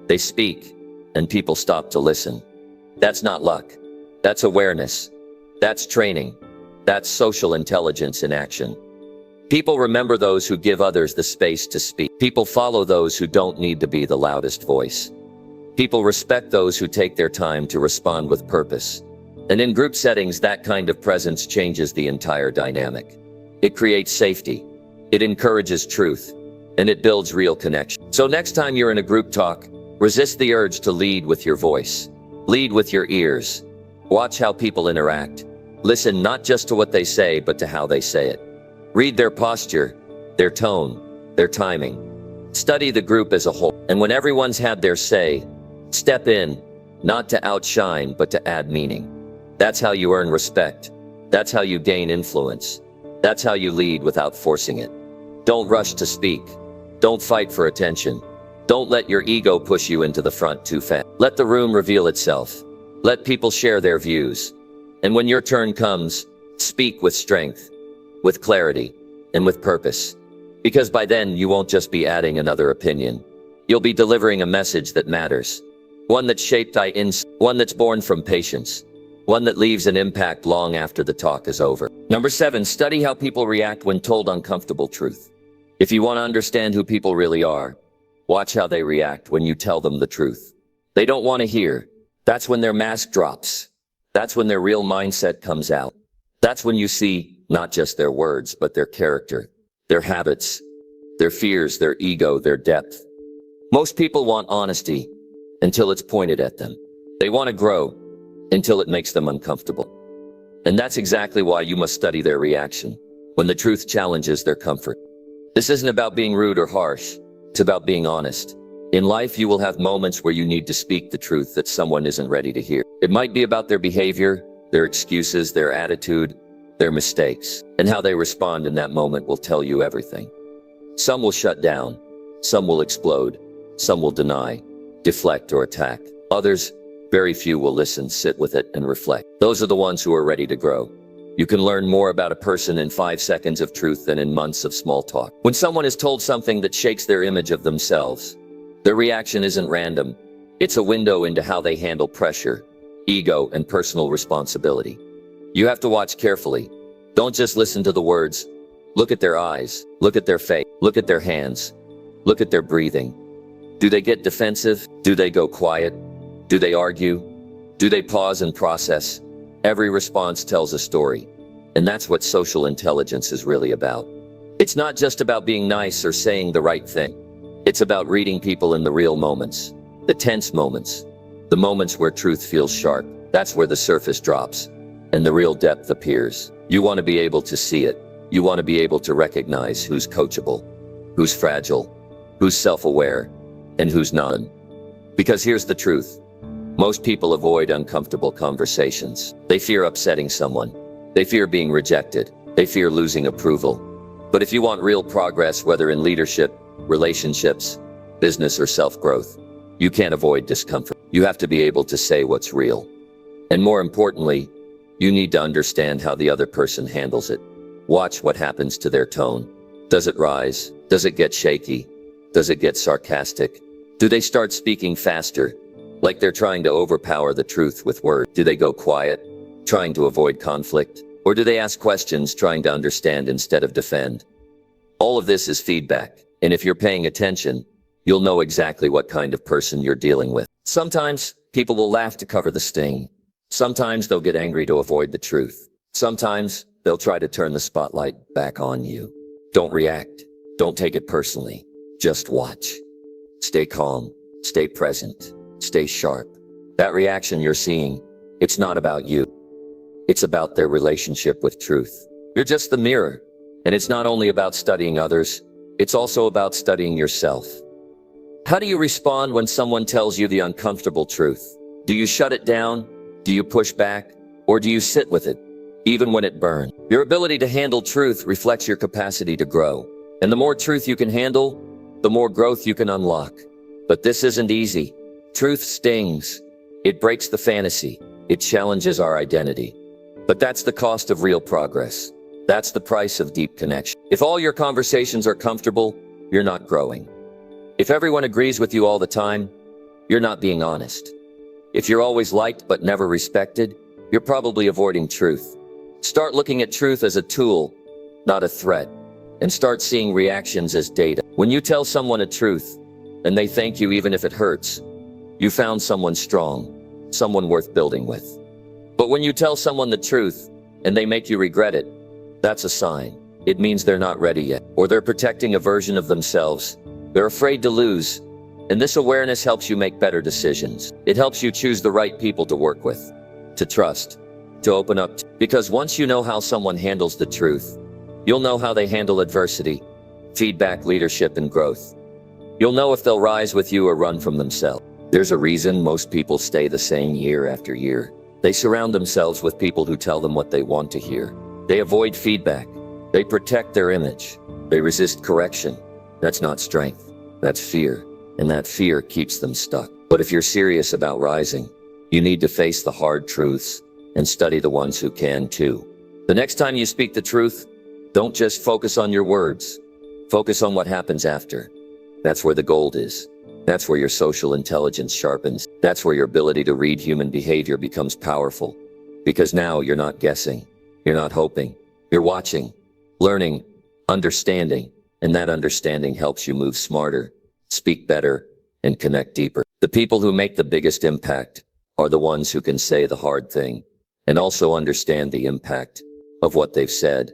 they speak, and people stop to listen. That's not luck. That's awareness. That's training. That's social intelligence in action. People remember those who give others the space to speak. People follow those who don't need to be the loudest voice. People respect those who take their time to respond with purpose. And in group settings, that kind of presence changes the entire dynamic. It creates safety. It encourages truth. And it builds real connection. So next time you're in a group talk, resist the urge to lead with your voice. Lead with your ears. Watch how people interact. Listen not just to what they say, but to how they say it. Read their posture, their tone, their timing. Study the group as a whole. And when everyone's had their say, step in, not to outshine, but to add meaning. That's how you earn respect. That's how you gain influence. That's how you lead without forcing it. Don't rush to speak. Don't fight for attention. Don't let your ego push you into the front too fast. Let the room reveal itself. Let people share their views. And when your turn comes, speak with strength, with clarity, and with purpose. Because by then, you won't just be adding another opinion. You'll be delivering a message that matters. One that's shaped by insight, one that's born from patience, one that leaves an impact long after the talk is over. Number 7, study how people react when told uncomfortable truth. If you want to understand who people really are, watch how they react when you tell them the truth. They don't want to hear. That's when their mask drops. That's when their real mindset comes out. That's when you see not just their words, but their character, their habits, their fears, their ego, their depth. Most people want honesty until it's pointed at them. They want to grow until it makes them uncomfortable. And that's exactly why you must study their reaction when the truth challenges their comfort. This isn't about being rude or harsh. It's about being honest. In life, you will have moments where you need to speak the truth that someone isn't ready to hear. It might be about their behavior, their excuses, their attitude, their mistakes, and how they respond in that moment will tell you everything. Some will shut down. Some will explode. Some will deny, deflect, or attack. Others, very few, will listen, sit with it, and reflect. Those are the ones who are ready to grow. You can learn more about a person in 5 seconds of truth than in months of small talk. When someone is told something that shakes their image of themselves, their reaction isn't random. It's a window into how they handle pressure, ego, and personal responsibility. You have to watch carefully. Don't just listen to the words. Look at their eyes. Look at their face. Look at their hands. Look at their breathing. Do they get defensive? Do they go quiet? Do they argue? Do they pause and process? Every response tells a story. And that's what social intelligence is really about. It's not just about being nice or saying the right thing. It's about reading people in the real moments, the tense moments, the moments where truth feels sharp. That's where the surface drops and the real depth appears. You want to be able to see it. You want to be able to recognize who's coachable, who's fragile, who's self-aware, and who's not. Because here's the truth. Most people avoid uncomfortable conversations. They fear upsetting someone. They fear being rejected. They fear losing approval. But if you want real progress, whether in leadership, relationships, business, or self-growth, you can't avoid discomfort. You have to be able to say what's real. And more importantly, you need to understand how the other person handles it. Watch what happens to their tone. Does it rise? Does it get shaky? Does it get sarcastic? Do they start speaking faster, like they're trying to overpower the truth with words? Do they go quiet, trying to avoid conflict? Or do they ask questions, trying to understand instead of defend? All of this is feedback, and if you're paying attention, you'll know exactly what kind of person you're dealing with. Sometimes people will laugh to cover the sting. Sometimes they'll get angry to avoid the truth. Sometimes they'll try to turn the spotlight back on you. Don't react. Don't take it personally. Just watch. Stay calm. Stay present. Stay sharp. That reaction you're seeing, it's not about you. It's about their relationship with truth. You're just the mirror. And it's not only about studying others, it's also about studying yourself. How do you respond when someone tells you the uncomfortable truth? Do you shut it down? Do you push back? Or do you sit with it, even when it burns? Your ability to handle truth reflects your capacity to grow. And the more truth you can handle, the more growth you can unlock. But this isn't easy. Truth stings. It breaks the fantasy. It challenges our identity. But that's the cost of real progress. That's the price of deep connection. If all your conversations are comfortable, you're not growing. If everyone agrees with you all the time, you're not being honest. If you're always liked but never respected, you're probably avoiding truth. Start looking at truth as a tool, not a threat, and start seeing reactions as data. When you tell someone a truth, and they thank you even if it hurts, you found someone strong, someone worth building with. But when you tell someone the truth, and they make you regret it, that's a sign. It means they're not ready yet, or they're protecting a version of themselves. They're afraid to lose, and this awareness helps you make better decisions. It helps you choose the right people to work with, to trust, to open up to. Because once you know how someone handles the truth, you'll know how they handle adversity, feedback, leadership, and growth. You'll know if they'll rise with you or run from themselves. There's a reason most people stay the same year after year. They surround themselves with people who tell them what they want to hear. They avoid feedback. They protect their image. They resist correction. That's not strength. That's fear. And that fear keeps them stuck. But if you're serious about rising, you need to face the hard truths and study the ones who can too. The next time you speak the truth, don't just focus on your words. Focus on what happens after. That's where the gold is. That's where your social intelligence sharpens. That's where your ability to read human behavior becomes powerful. Because now you're not guessing. You're not hoping. You're watching, learning, understanding. And that understanding helps you move smarter, speak better, and connect deeper. The people who make the biggest impact are the ones who can say the hard thing and also understand the impact of what they've said.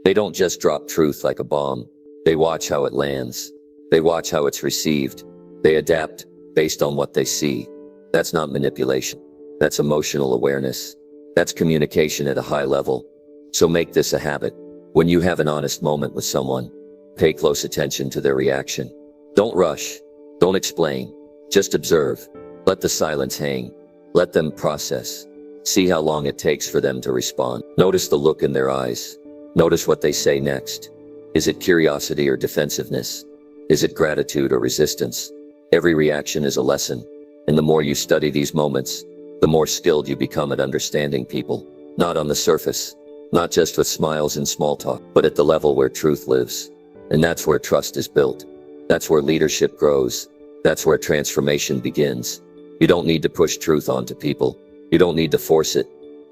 They don't just drop truth like a bomb. They watch how it lands. They watch how it's received. They adapt based on what they see. That's not manipulation. That's emotional awareness. That's communication at a high level. So make this a habit. When you have an honest moment with someone, pay close attention to their reaction. Don't rush. Don't explain. Just observe. Let the silence hang. Let them process. See how long it takes for them to respond. Notice the look in their eyes. Notice what they say next. Is it curiosity or defensiveness? Is it gratitude or resistance? Every reaction is a lesson. And the more you study these moments, the more skilled you become at understanding people. Not on the surface. Not just with smiles and small talk, but at the level where truth lives. And that's where trust is built. That's where leadership grows. That's where transformation begins. You don't need to push truth onto people. You don't need to force it.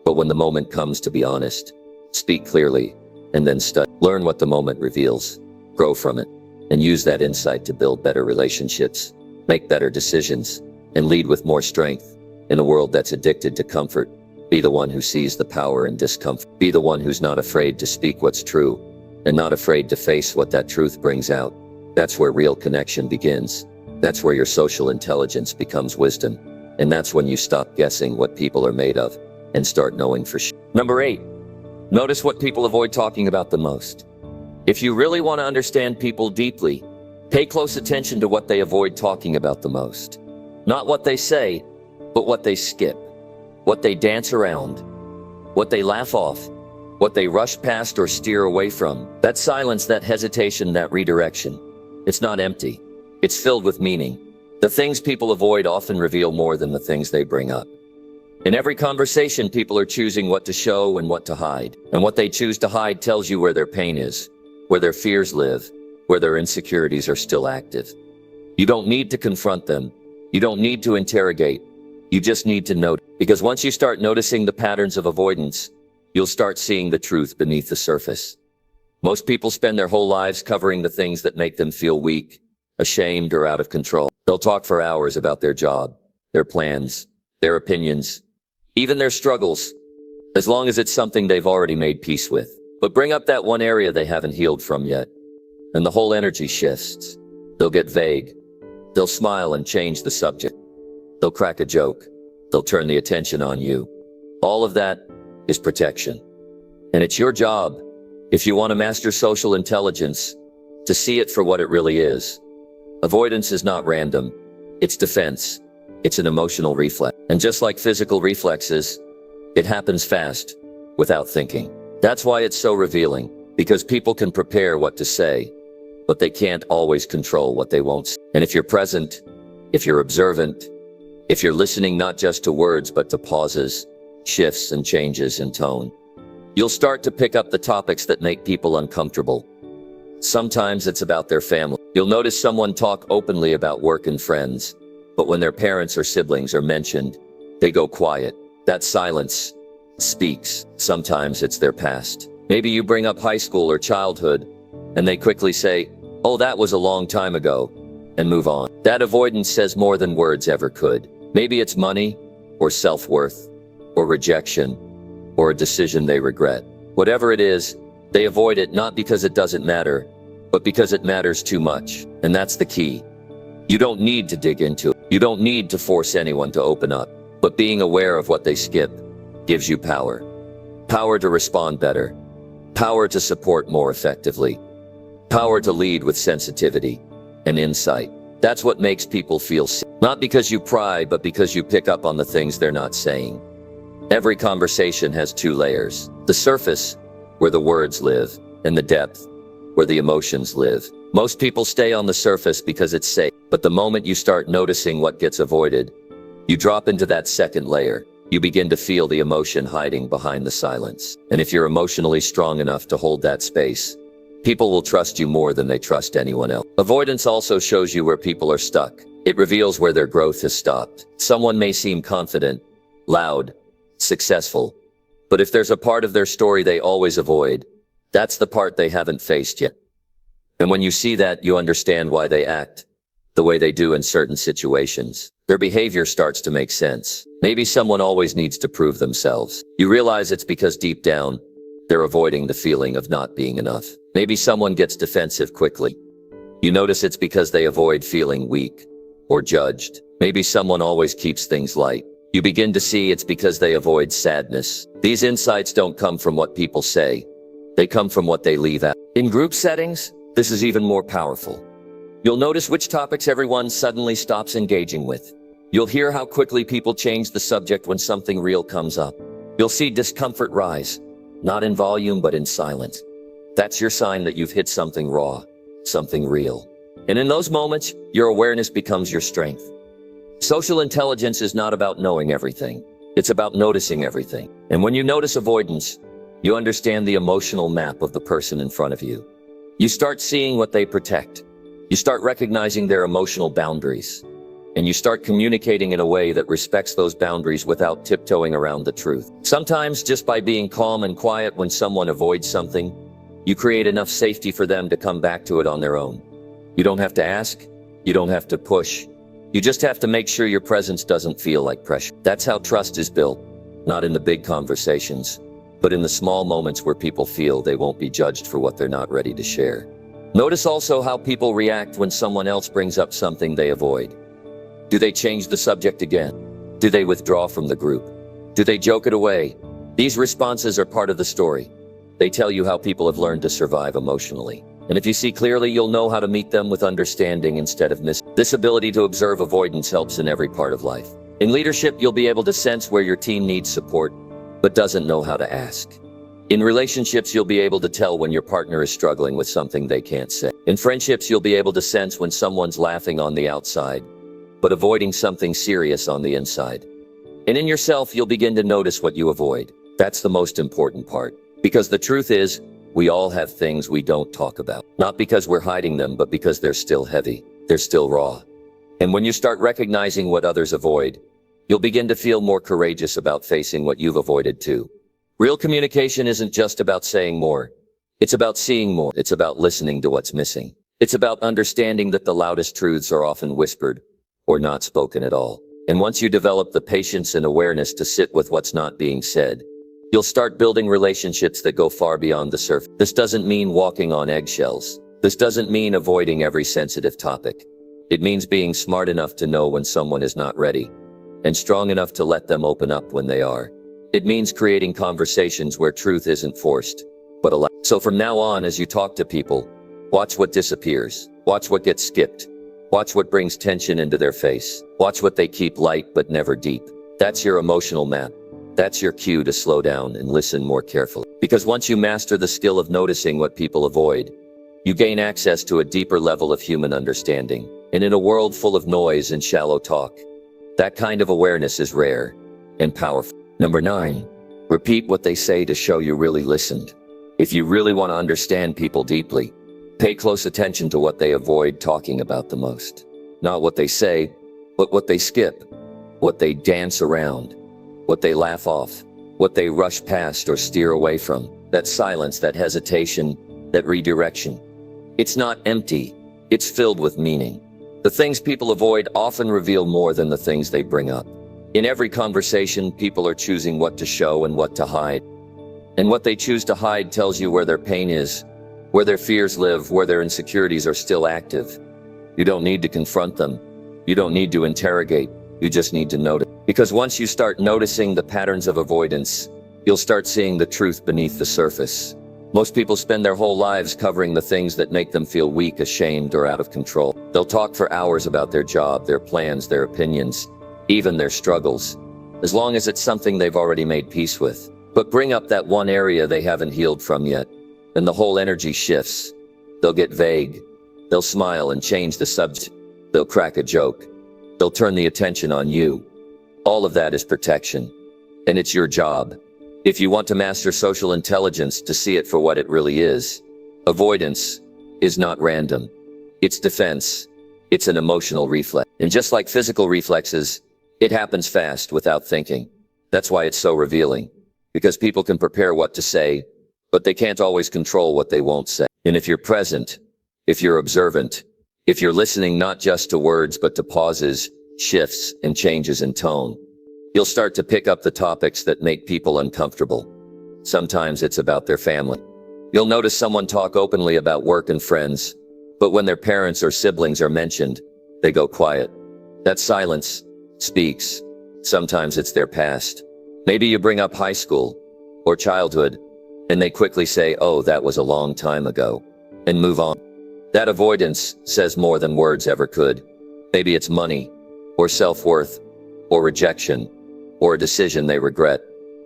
But when the moment comes to be honest, speak clearly, and then study. Learn what the moment reveals. Grow from it. And use that insight to build better relationships, make better decisions, and lead with more strength. In a world that's addicted to comfort, be the one who sees the power in discomfort. Be the one who's not afraid to speak what's true, and not afraid to face what that truth brings out. That's where real connection begins. That's where your social intelligence becomes wisdom. And that's when you stop guessing what people are made of and start knowing for sure. Number 8, notice what people avoid talking about the most. If you really want to understand people deeply, pay close attention to what they avoid talking about the most. Not what they say, but what they skip, what they dance around, what they laugh off, what they rush past or steer away from. That silence, that hesitation, that redirection. It's not empty. It's filled with meaning. The things people avoid often reveal more than the things they bring up. In every conversation, people are choosing what to show and what to hide. And what they choose to hide tells you where their pain is, where their fears live, where their insecurities are still active. You don't need to confront them. You don't need to interrogate. You just need to note. Because once you start noticing the patterns of avoidance, you'll start seeing the truth beneath the surface. Most people spend their whole lives covering the things that make them feel weak, ashamed, or out of control. They'll talk for hours about their job, their plans, their opinions, even their struggles, as long as it's something they've already made peace with. But bring up that one area they haven't healed from yet, and the whole energy shifts. They'll get vague. They'll smile and change the subject. They'll crack a joke. They'll turn the attention on you. All of that is protection. And it's your job, if you want to master social intelligence, to see it for what it really is. Avoidance is not random. It's defense. It's an emotional reflex. And just like physical reflexes, it happens fast, without thinking. That's why it's so revealing, because people can prepare what to say, but they can't always control what they won't say. And if you're present, if you're observant, if you're listening not just to words but to pauses, shifts, and changes in tone, you'll start to pick up the topics that make people uncomfortable. Sometimes it's about their family. You'll notice someone talk openly about work and friends, but when their parents or siblings are mentioned, they go quiet. That silence speaks. Sometimes it's their past. Maybe you bring up high school or childhood, and they quickly say, "Oh, that was a long time ago," and move on. That avoidance says more than words ever could. Maybe it's money, or self-worth, or rejection, or a decision they regret. Whatever it is, they avoid it not because it doesn't matter, but because it matters too much. And that's the key. You don't need to dig into it. You don't need to force anyone to open up. But being aware of what they skip gives you power. Power to respond better. Power to support more effectively. Power to lead with sensitivity and insight. That's what makes people feel safe. Not because you pry, but because you pick up on the things they're not saying. Every conversation has two layers. The surface, where the words live, and the depth, where the emotions live. Most people stay on the surface because it's safe. But the moment you start noticing what gets avoided, you drop into that second layer. You begin to feel the emotion hiding behind the silence. And if you're emotionally strong enough to hold that space, people will trust you more than they trust anyone else. Avoidance also shows you where people are stuck. It reveals where their growth has stopped. Someone may seem confident, loud, successful, but if there's a part of their story they always avoid, that's the part they haven't faced yet. And when you see that, you understand why they act the way they do in certain situations. Their behavior starts to make sense. Maybe someone always needs to prove themselves. You realize it's because deep down, they're avoiding the feeling of not being enough. Maybe someone gets defensive quickly. You notice it's because they avoid feeling weak or judged. Maybe someone always keeps things light. You begin to see it's because they avoid sadness. These insights don't come from what people say. They come from what they leave out. In group settings, this is even more powerful. You'll notice which topics everyone suddenly stops engaging with. You'll hear how quickly people change the subject when something real comes up. You'll see discomfort rise, not in volume but in silence. That's your sign that you've hit something raw, something real. And in those moments, your awareness becomes your strength. Social intelligence is not about knowing everything. It's about noticing everything. And when you notice avoidance, you understand the emotional map of the person in front of you. You start seeing what they protect. You start recognizing their emotional boundaries. And you start communicating in a way that respects those boundaries without tiptoeing around the truth. Sometimes, just by being calm and quiet when someone avoids something, you create enough safety for them to come back to it on their own. You don't have to ask. You don't have to push. You just have to make sure your presence doesn't feel like pressure. That's how trust is built, not in the big conversations, but in the small moments where people feel they won't be judged for what they're not ready to share. Notice also how people react when someone else brings up something they avoid. Do they change the subject again? Do they withdraw from the group? Do they joke it away? These responses are part of the story. They tell you how people have learned to survive emotionally. And if you see clearly, you'll know how to meet them with understanding instead of mis. This ability to observe avoidance helps in every part of life. In leadership, you'll be able to sense where your team needs support, but doesn't know how to ask. In relationships, you'll be able to tell when your partner is struggling with something they can't say. In friendships, you'll be able to sense when someone's laughing on the outside, but avoiding something serious on the inside. And in yourself, you'll begin to notice what you avoid. That's the most important part. Because the truth is, we all have things we don't talk about. Not because we're hiding them, but because they're still heavy. They're still raw. And when you start recognizing what others avoid, you'll begin to feel more courageous about facing what you've avoided too. Real communication isn't just about saying more. It's about seeing more. It's about listening to what's missing. It's about understanding that the loudest truths are often whispered or not spoken at all. And once you develop the patience and awareness to sit with what's not being said, you'll start building relationships that go far beyond the surface. This doesn't mean walking on eggshells. This doesn't mean avoiding every sensitive topic. It means being smart enough to know when someone is not ready, and strong enough to let them open up when they are. It means creating conversations where truth isn't forced, but allowed. So from now on, as you talk to people, watch what disappears. Watch what gets skipped. Watch what brings tension into their face. Watch what they keep light but never deep. That's your emotional map. That's your cue to slow down and listen more carefully. Because once you master the skill of noticing what people avoid, You gain access to a deeper level of human understanding. And in a world full of noise and shallow talk, that kind of awareness is rare and powerful. Number 9, repeat what they say to show you really listened. If you really want to understand people deeply, pay close attention to what they avoid talking about the most. Not what they say, but what they skip, what they dance around, what they laugh off, what they rush past or steer away from. That silence, that hesitation, that redirection. It's not empty, it's filled with meaning. The things people avoid often reveal more than the things they bring up. In every conversation, people are choosing what to show and what to hide. And what they choose to hide tells you where their pain is, where their fears live, where their insecurities are still active. You don't need to confront them. You don't need to interrogate. You just need to notice. Because once you start noticing the patterns of avoidance, you'll start seeing the truth beneath the surface. Most people spend their whole lives covering the things that make them feel weak, ashamed, or out of control. They'll talk for hours about their job, their plans, their opinions, even their struggles, as long as it's something they've already made peace with. But bring up that one area they haven't healed from yet, and the whole energy shifts. They'll get vague. They'll smile and change the subject. They'll crack a joke. They'll turn the attention on you. All of that is protection, and it's your job, if you want to master social intelligence, to see it for what it really is. Avoidance is not random. It's defense. It's an emotional reflex. And just like physical reflexes, it happens fast without thinking. That's why it's so revealing. Because people can prepare what to say, but they can't always control what they won't say. And if you're present, if you're observant, if you're listening not just to words but to pauses, shifts, and changes in tone, you'll start to pick up the topics that make people uncomfortable. Sometimes it's about their family. You'll notice someone talk openly about work and friends, but when their parents or siblings are mentioned, they go quiet. That silence speaks. Sometimes it's their past. Maybe you bring up high school or childhood, and they quickly say, "Oh, that was a long time ago," and move on. That avoidance says more than words ever could. Maybe it's money, or self-worth, or rejection, or a decision they regret.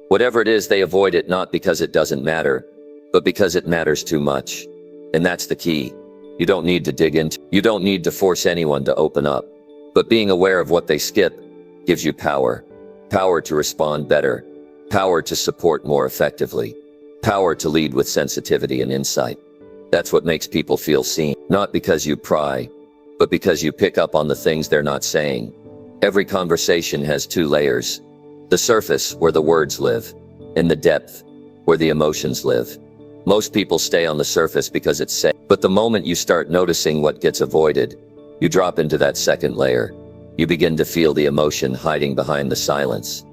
Whatever it is, they avoid it not because it doesn't matter, but because it matters too much. And that's the key. You don't need to dig into. You don't need to force anyone to open up. But being aware of what they skip gives you power. Power to respond better. Power to support more effectively. Power to lead with sensitivity and insight. That's what makes people feel seen. Not because you pry, but because you pick up on the things they're not saying. Every conversation has two layers. The surface, where the words live, and the depth, where the emotions live. Most people stay on the surface because it's safe. But the moment you start noticing what gets avoided, you drop into that second layer. You begin to feel the emotion hiding behind the silence.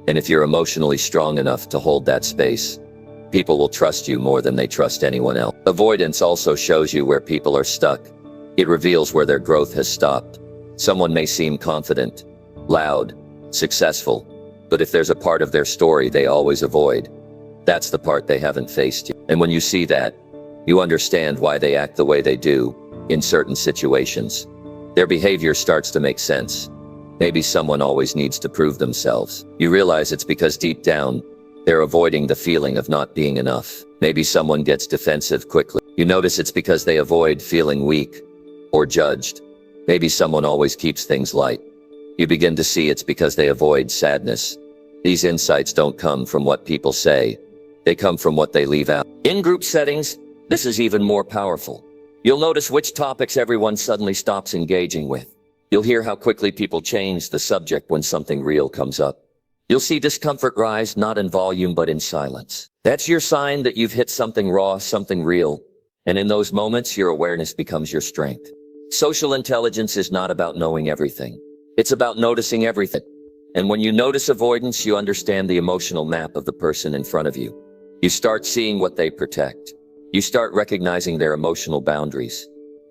And if you're emotionally strong enough to hold that space, people will trust you more than they trust anyone else. Avoidance also shows you where people are stuck. It reveals where their growth has stopped. Someone may seem confident, loud, successful, but if there's a part of their story they always avoid, that's the part they haven't faced yet. And when you see that, you understand why they act the way they do in certain situations. Their behavior starts to make sense. Maybe someone always needs to prove themselves. You realize it's because deep down, they're avoiding the feeling of not being enough. Maybe someone gets defensive quickly. You notice it's because they avoid feeling weak or judged. Maybe someone always keeps things light. You begin to see it's because they avoid sadness. These insights don't come from what people say. They come from what they leave out. In group settings, this is even more powerful. You'll notice which topics everyone suddenly stops engaging with. You'll hear how quickly people change the subject when something real comes up. You'll see discomfort rise not in volume but in silence. That's your sign that you've hit something raw, something real. And in those moments, your awareness becomes your strength. Social intelligence is not about knowing everything. It's about noticing everything. And when you notice avoidance, you understand the emotional map of the person in front of you. You start seeing what they protect. You start recognizing their emotional boundaries.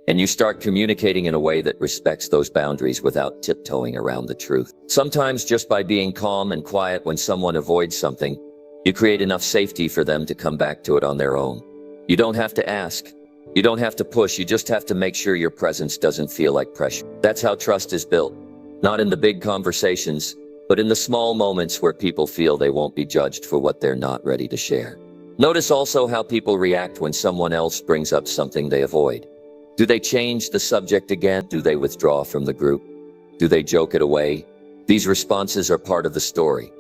And you start communicating in a way that respects those boundaries without tiptoeing around the truth. Sometimes just by being calm and quiet when someone avoids something, you create enough safety for them to come back to it on their own. You don't have to ask. You don't have to push. You just have to make sure your presence doesn't feel like pressure. That's how trust is built. Not in the big conversations, but in the small moments where people feel they won't be judged for what they're not ready to share. Notice also how people react when someone else brings up something they avoid. Do they change the subject again? Do they withdraw from the group? Do they joke it away? These responses are part of the story.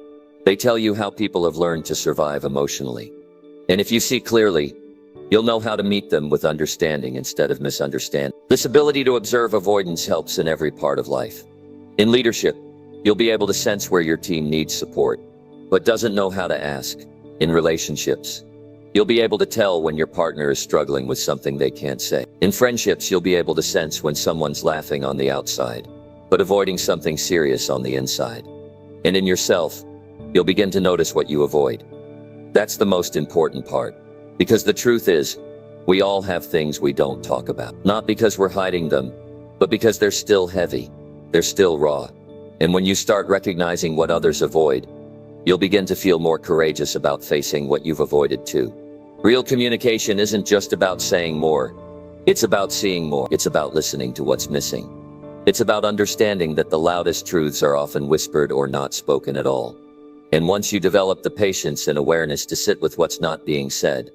They tell you how people have learned to survive emotionally. And if you see clearly, you'll know how to meet them with understanding instead of misunderstanding. This ability to observe avoidance helps in every part of life. In leadership, you'll be able to sense where your team needs support, but doesn't know how to ask. In relationships, you'll be able to tell when your partner is struggling with something they can't say. In friendships, you'll be able to sense when someone's laughing on the outside, but avoiding something serious on the inside. And in yourself, you'll begin to notice what you avoid. That's the most important part. Because the truth is, we all have things we don't talk about. Not because we're hiding them, but because they're still heavy. They're still raw. And when you start recognizing what others avoid, you'll begin to feel more courageous about facing what you've avoided too. Real communication isn't just about saying more. It's about seeing more. It's about listening to what's missing. It's about understanding that the loudest truths are often whispered or not spoken at all. And once you develop the patience and awareness to sit with what's not being said,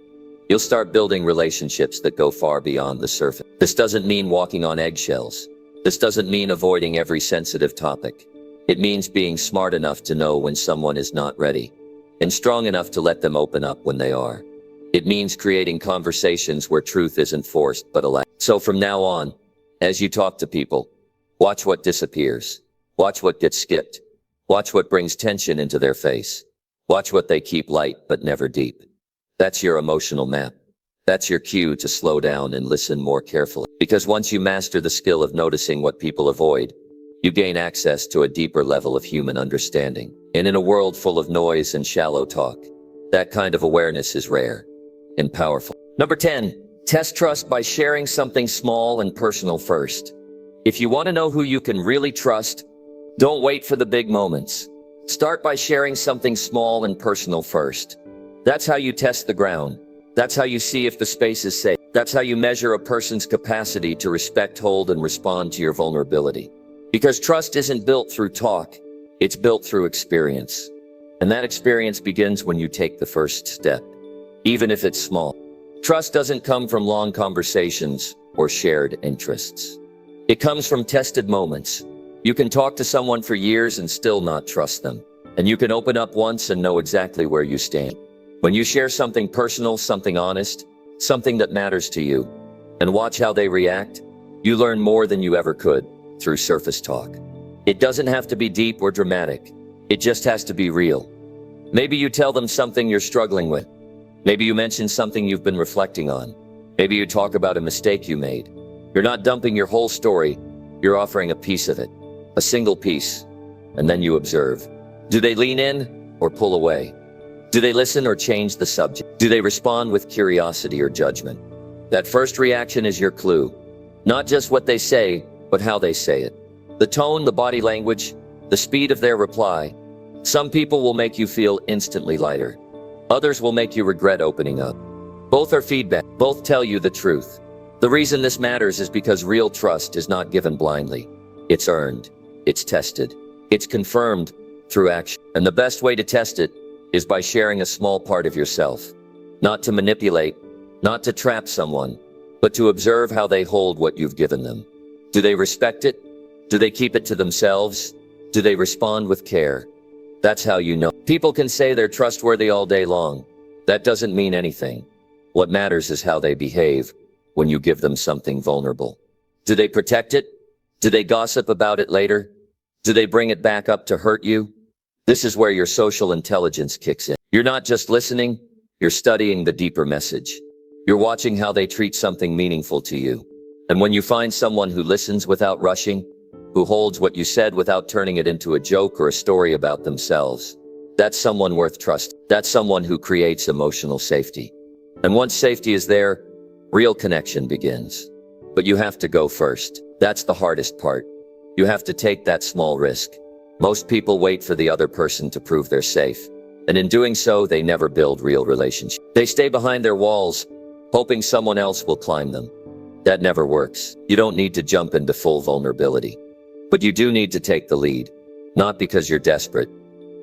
you'll start building relationships that go far beyond the surface. This doesn't mean walking on eggshells. This doesn't mean avoiding every sensitive topic. It means being smart enough to know when someone is not ready, and strong enough to let them open up when they are. It means creating conversations where truth isn't forced but allowed. So from now on, as you talk to people, watch what disappears. Watch what gets skipped. Watch what brings tension into their face. Watch what they keep light but never deep. That's your emotional map. That's your cue to slow down and listen more carefully. Because once you master the skill of noticing what people avoid, you gain access to a deeper level of human understanding. And in a world full of noise and shallow talk, that kind of awareness is rare and powerful. Number 10, test trust by sharing something small and personal first. If you want to know who you can really trust, don't wait for the big moments. Start by sharing something small and personal first. That's how you test the ground. That's how you see if the space is safe. That's how you measure a person's capacity to respect, hold, and respond to your vulnerability. Because trust isn't built through talk, it's built through experience. And that experience begins when you take the first step, even if it's small. Trust doesn't come from long conversations or shared interests. It comes from tested moments. You can talk to someone for years and still not trust them. And you can open up once and know exactly where you stand. When you share something personal, something honest, something that matters to you, and watch how they react, you learn more than you ever could through surface talk. It doesn't have to be deep or dramatic. It just has to be real. Maybe you tell them something you're struggling with. Maybe you mention something you've been reflecting on. Maybe you talk about a mistake you made. You're not dumping your whole story. You're offering a piece of it, a single piece. And then you observe. Do they lean in or pull away? Do they listen or change the subject? Do they respond with curiosity or judgment? That first reaction is your clue. Not just what they say, but how they say it. The tone, the body language, the speed of their reply. Some people will make you feel instantly lighter. Others will make you regret opening up. Both are feedback. Both tell you the truth. The reason this matters is because real trust is not given blindly. It's earned. It's tested. It's confirmed through action. And the best way to test it is by sharing a small part of yourself. Not to manipulate, not to trap someone, but to observe how they hold what you've given them. Do they respect it? Do they keep it to themselves? Do they respond with care? That's how you know. People can say they're trustworthy all day long. That doesn't mean anything. What matters is how they behave when you give them something vulnerable. Do they protect it? Do they gossip about it later? Do they bring it back up to hurt you? This is where your social intelligence kicks in. You're not just listening, you're studying the deeper message. You're watching how they treat something meaningful to you. And when you find someone who listens without rushing, who holds what you said without turning it into a joke or a story about themselves, that's someone worth trusting. That's someone who creates emotional safety. And once safety is there, real connection begins. But you have to go first. That's the hardest part. You have to take that small risk. Most people wait for the other person to prove they're safe. And in doing so, they never build real relationships. They stay behind their walls, hoping someone else will climb them. That never works. You don't need to jump into full vulnerability. But you do need to take the lead. Not because you're desperate,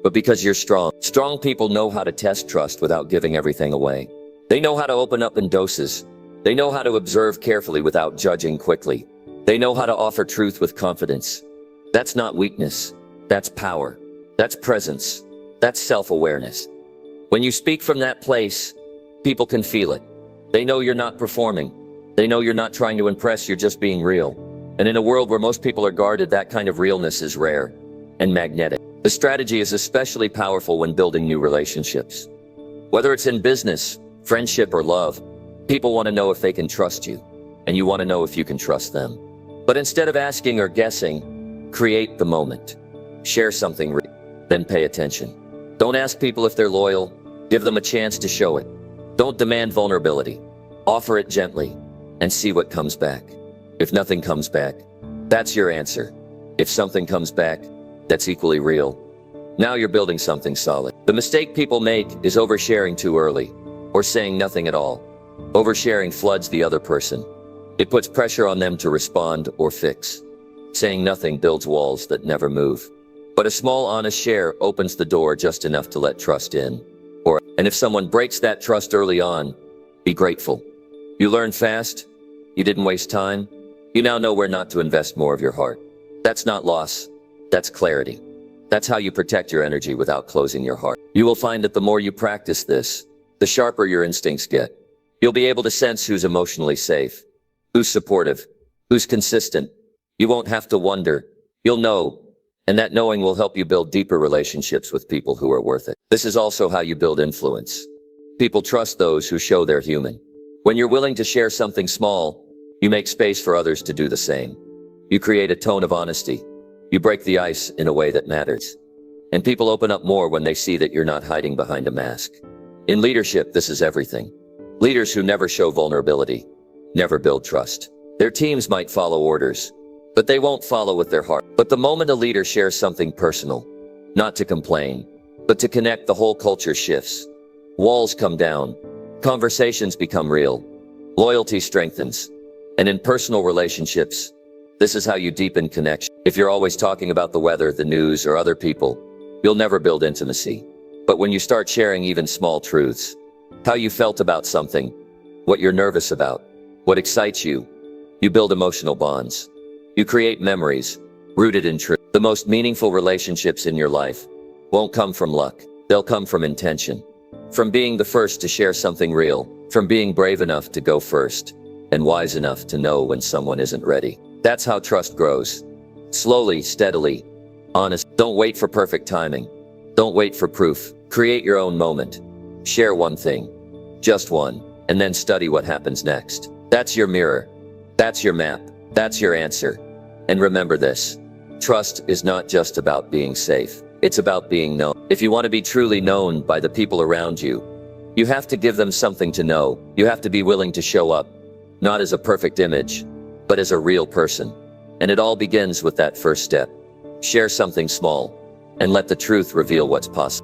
but because you're strong. Strong people know how to test trust without giving everything away. They know how to open up in doses. They know how to observe carefully without judging quickly. They know how to offer truth with confidence. That's not weakness. That's power. That's presence. That's self-awareness. When you speak from that place, people can feel it. They know you're not performing. They know you're not trying to impress, you're just being real. And in a world where most people are guarded, that kind of realness is rare and magnetic. The strategy is especially powerful when building new relationships. Whether it's in business, friendship, or love, people want to know if they can trust you, and you want to know if you can trust them. But instead of asking or guessing, create the moment. Share something real, then pay attention. Don't ask people if they're loyal, give them a chance to show it. Don't demand vulnerability. Offer it gently, and see what comes back. If nothing comes back, that's your answer. If something comes back, that's equally real. Now you're building something solid. The mistake people make is oversharing too early, or saying nothing at all. Oversharing floods the other person. It puts pressure on them to respond or fix. Saying nothing builds walls that never move. But a small honest share opens the door just enough to let trust in. And if someone breaks that trust early on, be grateful. You learn fast. You didn't waste time. You now know where not to invest more of your heart. That's not loss. That's clarity. That's how you protect your energy without closing your heart. You will find that the more you practice this, the sharper your instincts get. You'll be able to sense who's emotionally safe, who's supportive, who's consistent. You won't have to wonder. You'll know. And that knowing will help you build deeper relationships with people who are worth it. This is also how you build influence. People trust those who show they're human. When you're willing to share something small, you make space for others to do the same. You create a tone of honesty. You break the ice in a way that matters. And people open up more when they see that you're not hiding behind a mask. In leadership, this is everything. Leaders who never show vulnerability never build trust. Their teams might follow orders, but they won't follow with their heart. But the moment a leader shares something personal, not to complain, but to connect, the whole culture shifts. Walls come down. Conversations become real. Loyalty strengthens. And in personal relationships, this is how you deepen connection. If you're always talking about the weather, the news, or other people, you'll never build intimacy. But when you start sharing even small truths, how you felt about something, what you're nervous about, what excites you, you build emotional bonds. You create memories rooted in truth. The most meaningful relationships in your life won't come from luck. They'll come from intention. From being the first to share something real. From being brave enough to go first and wise enough to know when someone isn't ready. That's how trust grows. Slowly, steadily, honest. Don't wait for perfect timing. Don't wait for proof. Create your own moment. Share one thing, just one, and then study what happens next. That's your mirror. That's your map. That's your answer. And remember this, trust is not just about being safe. It's about being known. If you want to be truly known by the people around you, you have to give them something to know. You have to be willing to show up, not as a perfect image, but as a real person. And it all begins with that first step. Share something small, and let the truth reveal what's possible.